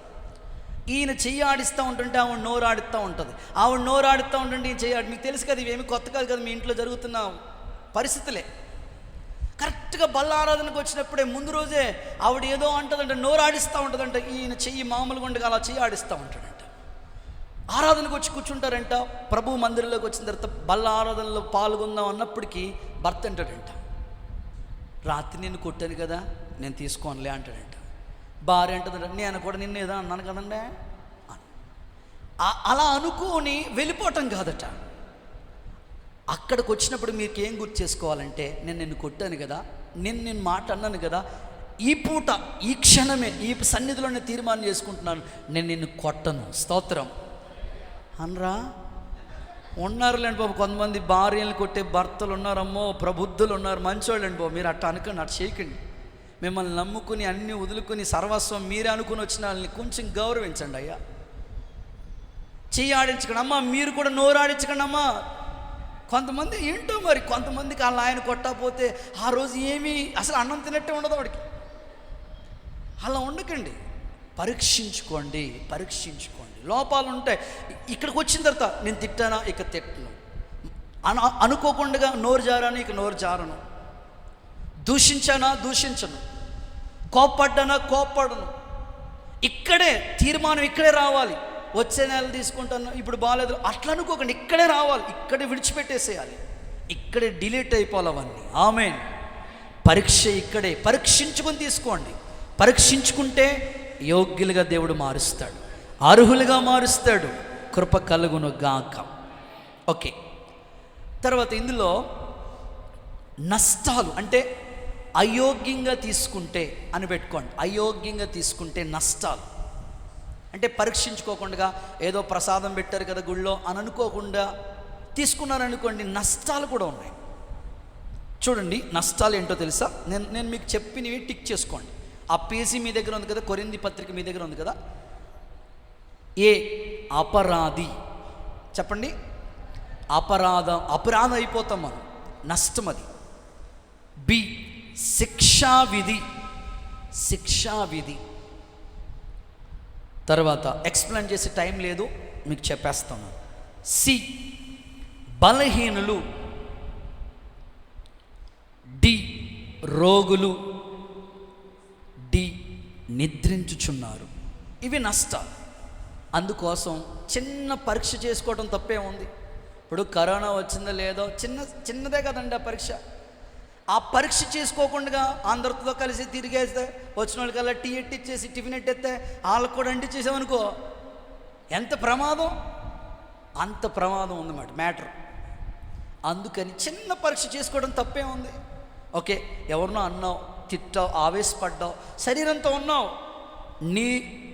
ఈయన చెయ్యి ఆడిస్తూ ఉంటుంటే ఆవిడ నోరు ఆడుతూ ఉంటుంది. ఆవిడ నోరు ఆడుతూ ఉంటుంటే ఈయన చెయ్యి మీకు తెలుసు కదా, ఇవేమి కొత్త కాదు కదా, మీ ఇంట్లో జరుగుతున్న పరిస్థితులే. కరెక్ట్గా బల్ల ఆరాధనకు వచ్చినప్పుడే ముందు రోజే ఆవిడ ఏదో అంటుందంటే, నోరు ఆడిస్తూ ఉంటుందంట, ఈయన చెయ్యి మామూలుగా ఉండగా అలా చెయ్యి ఆడిస్తూ ఉంటాడంట. ఆరాధనకు వచ్చి కూర్చుంటారంట. ప్రభు మందిరంలోకి వచ్చిన తర్వాత బల్ల ఆరాధనలో పాల్గొందాం అన్నప్పటికీ భర్త అంటాడంట, రాత్రి నిన్ను కొట్టాను కదా, నేను తీసుకోనులే అంటాడంట. భార్య అంటుందంట, నేను కూడా నిన్ను ఏదో అన్నాను కదండి. అలా అనుకోని వెళ్ళిపోవటం కాదట. అక్కడికి వచ్చినప్పుడు మీకు ఏం గుర్తు చేసుకోవాలంటే, నేను నిన్ను కొట్టాను కదా, నేను మాట అన్నాను కదా, ఈ పూట ఈ క్షణమే ఈ సన్నిధిలోనే తీర్మానం చేసుకుంటున్నాను, నేను నిన్ను కొట్టను. స్తోత్రం అనరా. ఉన్నారులేండి బాబు, కొంతమంది భార్యలు కొట్టే భర్తలు ఉన్నారమ్మో, ప్రబుద్ధులు ఉన్నారు, మంచోళ్ళండి బాబు. మీరు అట్లా అనుకోండి, అట్లా చేయకండి. మిమ్మల్ని నమ్ముకుని అన్నీ వదులుకుని సర్వస్వం మీరే అనుకుని వచ్చిన వాళ్ళని కొంచెం గౌరవించండి అయ్యా. చెయ్యి ఆడించకండి అమ్మా, మీరు కూడా నోరు ఆడించకండి అమ్మా. కొంతమంది ఏంటో మరి, కొంతమందికి అలా ఆయన కొట్టకపోతే ఆ రోజు ఏమీ అసలు అన్నం తినట్టే ఉండదు వాడికి. అలా ఉండకండి, పరీక్షించుకోండి. లోపాలు ఉంటాయి. ఇక్కడికి వచ్చిన తర్వాత నేను తిట్టానా, ఇక తిట్టను. అనుకోకుండా నోరు జారాను, ఇక నోరు జారను. దూషించానా, దూషించను. కోప్పడ్డానా, కోప్పడను. ఇక్కడే తీర్మానం, ఇక్కడే రావాలి. వచ్చే నెల తీసుకుంటాను, ఇప్పుడు బాగాలేదు అట్లా అనుకోకండి, ఇక్కడే రావాలి, ఇక్కడే విడిచిపెట్టేసేయాలి, ఇక్కడే డిలీట్ అయిపోవాలి అవన్నీ. ఆమేన్. పరీక్ష ఇక్కడే పరీక్షించుకొని తీసుకోండి. పరీక్షించుకుంటే యోగ్యులుగా దేవుడు మారుస్తాడు, అర్హులుగా మారుస్తాడు. కృప కలుగును గాక. ఓకే, తర్వాత ఇందులో నష్టాలు అంటే అయోగ్యంగా తీసుకుంటే అని పెట్టుకోండి. అయోగ్యంగా తీసుకుంటే నష్టాలు అంటే పరీక్షించుకోకుండా ఏదో ప్రసాదం పెట్టారు కదా గుళ్ళో అని అనుకోకుండా తీసుకున్నారనుకోండి, నష్టాలు కూడా ఉన్నాయి. చూడండి, నష్టాలు ఏంటో తెలుసా? నేను మీకు చెప్పినవి టిక్ చేసుకోండి. ఆ పేజీ మీ దగ్గర ఉంది కదా, కొరింథీ పత్రిక మీ దగ్గర ఉంది కదా. ఏ, అపరాధి. చెప్పండి, అపరాధం అయిపోతాం మనం, నష్టం అది. బి, శిక్షావిధి. తర్వాత ఎక్స్ప్లెయిన్ చేసే టైం లేదు, మీకు చెప్పేస్తాను. సి, బలహీనులు. డి, రోగులు. డి, నిద్రించుచున్నారు. ఇవి నష్టాలు. అందుకోసం చిన్న పరీక్ష చేసుకోవడం తప్పే ఉంది. ఇప్పుడు కరోనా వచ్చిందో లేదో చిన్నదే కదండి ఆ పరీక్ష. ఆ పరీక్ష చేసుకోకుండా అందరితో కలిసి తిరిగేస్తే, వచ్చిన వాళ్ళకల్లా టీ ఎట్టిచ్చేసి టిఫిన్ ఎట్టేస్తే వాళ్ళకు కూడా అంటించేసామనుకో, ఎంత ప్రమాదం. అంత ప్రమాదం ఉందన్నమాట మ్యాటర్. అందుకని చిన్న పరీక్ష చేసుకోవడం తప్పే ఉంది. ఓకే, ఎవరినో అన్నావు, తిట్టావు, ఆవేశపడ్డావు, శరీరంతో ఉన్నావు, నీ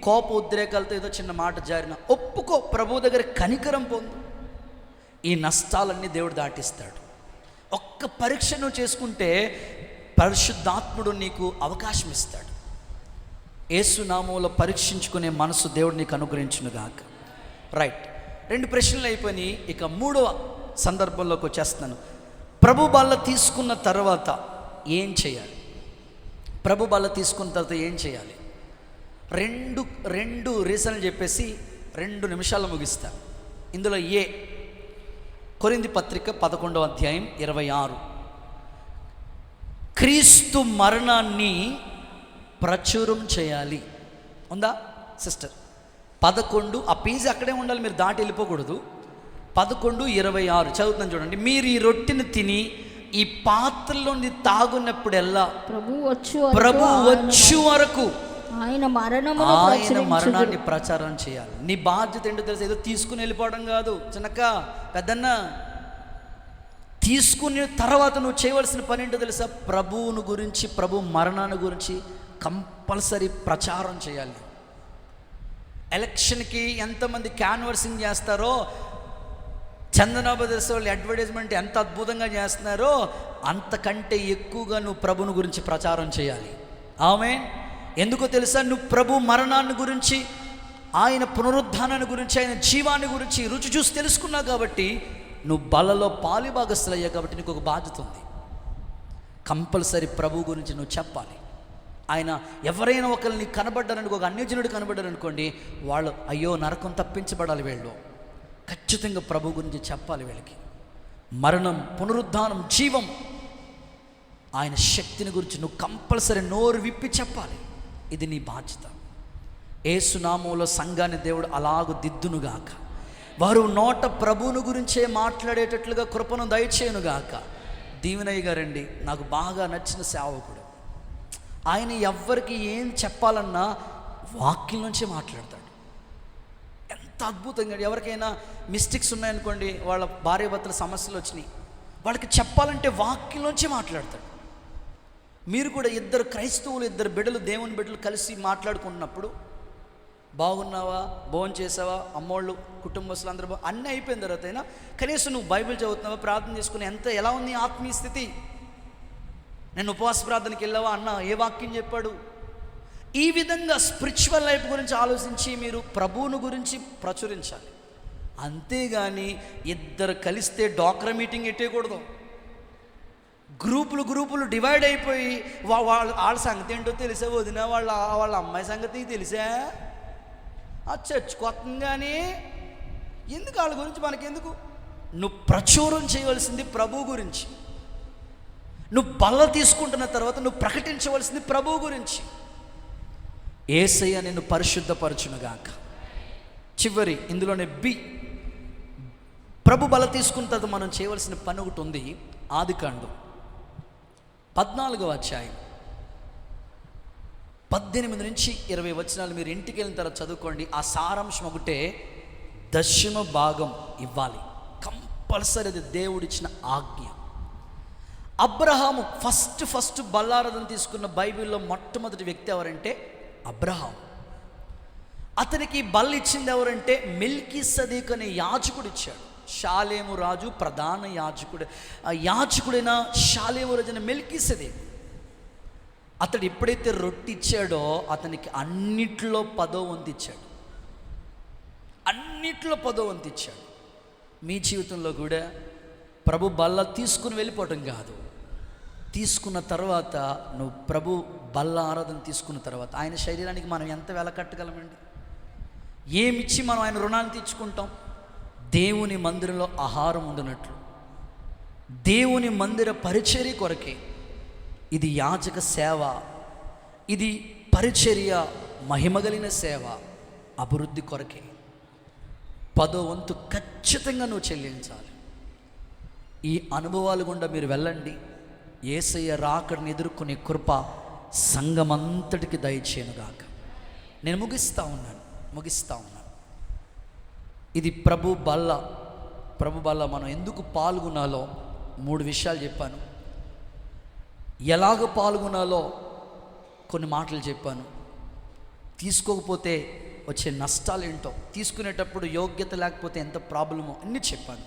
కోప ఉద్రేకాలతో ఏదో చిన్న మాట జారిన ఒప్పుకో, ప్రభు దగ్గర కనికరం పొందు. ఈ నష్టాలన్నీ దేవుడు దాటిస్తాడు. ఒక్క పరీక్ష నువ్వు చేసుకుంటే పరిశుద్ధాత్ముడు నీకు అవకాశం ఇస్తాడు. యేసు నామములో పరీక్షించుకునే మనసు దేవుడు నీకు అనుగ్రహించునుగాక. రైట్, 2 ప్రశ్నలు అయిపోయినాయి. ఇక 3వ సందర్భంలోకి వచ్చేస్తున్నాను. ప్రభు బల్ల తీసుకున్న తర్వాత ఏం చేయాలి? ప్రభు బల్ల తీసుకున్న తర్వాత ఏం చేయాలి? రెండు రీజన్లు చెప్పేసి 2 నిమిషాలు ముగిస్తాను. ఇందులో ఏ, కొరింథీ పత్రిక 11వ అధ్యాయం 26, క్రీస్తు మరణాన్ని ప్రచురం చేయాలి. ఉందా సిస్టర్? 11, ఆ పేజీ అక్కడే ఉండాలి, మీరు దాటి వెళ్ళిపోకూడదు. 11:26 చదువుతున్నాను చూడండి. మీరు ఈ రొట్టెని తిని ఈ పాత్రలోని తాగున్నప్పుడెల్లా ప్రభు వచ్చు వరకు ఆయన మరణాన్ని ప్రచారం చేయాలి. నీ బాధ్యత ఏంటో తెలుసు, ఏదో తీసుకుని వెళ్ళిపోవడం కాదు చిన్నక్క పెద్దన్న. తీసుకున్న తర్వాత నువ్వు చేయవలసిన పని ఏంటో తెలుసా? ప్రభువును గురించి, ప్రభు మరణాన్ని గురించి కంపల్సరీ ప్రచారం చేయాలి. ఎలక్షన్కి ఎంతమంది క్యాన్వర్సింగ్ చేస్తారో, చందనాభదర్శ వాళ్ళు అడ్వర్టైజ్మెంట్ ఎంత అద్భుతంగా చేస్తున్నారో, అంతకంటే ఎక్కువగా నువ్వు ప్రభుని గురించి ప్రచారం చేయాలి. ఆమేన్. ఎందుకో తెలుసా? నువ్వు ప్రభు మరణాన్ని గురించి, ఆయన పునరుద్ధానాన్ని గురించి, ఆయన జీవాన్ని గురించి రుచి చూసి తెలుసుకున్నావు కాబట్టి నువ్వు బలలో పాలిభాగస్తులయ్యావు కాబట్టి నీకు ఒక బాధ్యత ఉంది. కంపల్సరీ ప్రభు గురించి నువ్వు చెప్పాలి. ఆయన ఎవరైనా ఒకరిని కనబడ్డారనుకో, ఒక అన్యజనుడు కనబడ్డారనుకోండి, వాళ్ళు అయ్యో నరకం తప్పించబడాలి, వీళ్ళు ఖచ్చితంగా ప్రభు గురించి చెప్పాలి. వీళ్ళకి మరణం, పునరుద్ధానం, జీవం ఆయన శక్తిని గురించి నువ్వు కంపల్సరీ నోరు విప్పి చెప్పాలి. ఇది నీ బాధ్యత. యేసునామములో సంఘాన్ని దేవుడు అలాగు దిద్దునుగాక. వారు నోట ప్రభువును గురించే మాట్లాడేటట్లుగా కృపను దయచేయునుగాక. దీవెనయ్య గారండి నాకు బాగా నచ్చిన సేవకుడు. ఆయన ఎవ్వరికి ఏం చెప్పాలన్నా వాక్యం నుంచే మాట్లాడతాడు. ఎంత అద్భుతంగా! ఎవరికైనా మిస్టేక్స్ ఉన్నాయనుకోండి, వాళ్ళ భార్యాభర్తల సమస్యలు వచ్చినాయి, వాళ్ళకి చెప్పాలంటే వాక్యం నుంచే మాట్లాడతాడు. మీరు కూడా ఇద్దరు క్రైస్తవులు, ఇద్దరు బిడ్డలు, దేవుని బిడ్డలు కలిసి మాట్లాడుకున్నప్పుడు, బాగున్నావా, భోజనం చేసావా, అమ్మోళ్ళు కుటుంబస్తులు అందరూ అన్నీ అయిపోయిన తర్వాత అయినా కనీసం నువ్వు బైబిల్ చదువుతున్నావా, ప్రార్థన చేసుకుని ఎలా ఉంది ఆత్మీయ స్థితి, నేను ఉపవాస ప్రార్థనకి వెళ్ళావా అన్న ఏ వాక్యం చెప్పాడు, ఈ విధంగా స్పిరిచువల్ లైఫ్ గురించి ఆలోచించి మీరు ప్రభువును గురించి ప్రచురించాలి. అంతేగాని ఇద్దరు కలిస్తే డాక్రా మీటింగ్ ఎట్టేయకూడదు. గ్రూపులు డివైడ్ అయిపోయి వాళ్ళ సంగతి ఏంటో తెలిసే, వదిన వాళ్ళ అమ్మాయి సంగతి తెలిసా, ఆ చర్చ్ కొత్తగానే ఎందుకు వాళ్ళ గురించి మనకెందుకు? నువ్వు ప్రచురం చేయవలసింది ప్రభు గురించి. నువ్వు బల్ల తీసుకుంటున్న తర్వాత నువ్వు ప్రకటించవలసింది ప్రభు గురించి. యేసయ్య నిన్ను పరిశుద్ధపరచునుగాక. చివరి ఇందులోనే ప్రభు బల తీసుకున్న తర్వాత మనం చేయవలసిన పని ఒకటి ఉంది. ఆదికాండం 14వ అధ్యాయం 18 నుంచి 20 వచనాలు మీరు ఇంటికి వెళ్ళిన తర్వాత చదువుకోండి. ఆ సారాంశం ఒకటే, దశమ భాగం ఇవ్వాలి కంపల్సరీ. అది దేవుడిచ్చిన ఆజ్ఞ. అబ్రహాము ఫస్ట్ బల్లారథం తీసుకున్న బైబిల్లో మొట్టమొదటి వ్యక్తి ఎవరంటే అబ్రహాం. అతనికి బల్ల ఇచ్చింది ఎవరంటే మెల్కీసెదెకు అనే యాజకుడు ఇచ్చాడు. షాలేము రాజు ప్రధాన యాజకుడైన షాలేము రాజు అయిన మెల్కీసెదెకు అతడు ఎప్పుడైతే రొట్టె ఇచ్చాడో అతనికి అన్నిట్లో 10వ వంతు ఇచ్చాడు. అన్నిట్లో 10వ వంతు ఇచ్చాడు. మీ జీవితంలో కూడా ప్రభు బల్ల తీసుకుని వెళ్ళిపోవటం కాదు, తీసుకున్న తర్వాత నువ్వు ప్రభు బల్ల ఆరాధన తీసుకున్న తర్వాత ఆయన శరీరానికి మనం ఎంత వెల కట్టగలమండి? ఏమిచ్చి మనం ఆయన రుణాన్ని తీర్చుకుంటాం? దేవుని మందిరంలో ఆహారం ఉండినట్లు, దేవుని మందిర పరిచర్య కొరకే. ఇది యాజక సేవ, ఇది పరిచర్య, మహిమగలిగిన సేవ, అభివృద్ధి కొరకే. 10వ వంతు ఖచ్చితంగా నువ్వు చెల్లించాలి. ఈ అనుభవాలు గుండా మీరు వెళ్ళండి. యేసయ్య రాకడని ఎదుర్కొనే కృప సంఘమంతటికి దయచేయునుగాక. నేను ముగిస్తా ఉన్నాను. ఇది ప్రభు బల్ల మనం ఎందుకు పాల్గొనాలో 3 విషయాలు చెప్పాను. ఎలాగ పాల్గొనాలో కొన్ని మాటలు చెప్పాను. తీసుకోకపోతే వచ్చే నష్టాలు ఏంటో, తీసుకునేటప్పుడు యోగ్యత లేకపోతే ఎంత ప్రాబ్లమో అన్నీ చెప్పాను.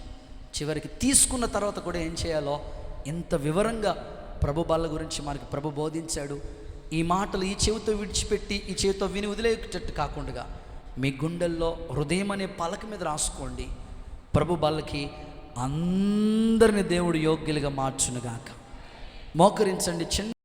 చివరికి తీసుకున్న తర్వాత కూడా ఏం చేయాలో ఎంత వివరంగా ప్రభు బల్ల గురించి మనకి ప్రభు బోధించాడు. ఈ మాటలు ఈ చెవితో విడిచిపెట్టి ఈ చెవితో విని వదిలేటట్టు కాకుండా మీ గుండెల్లో హృదయం అనే పలక మీద రాసుకోండి. ప్రభు బల్లకి అందరిని దేవుడు యోగ్యులుగా మార్చునుగాక. మోకరించండి. చిన్న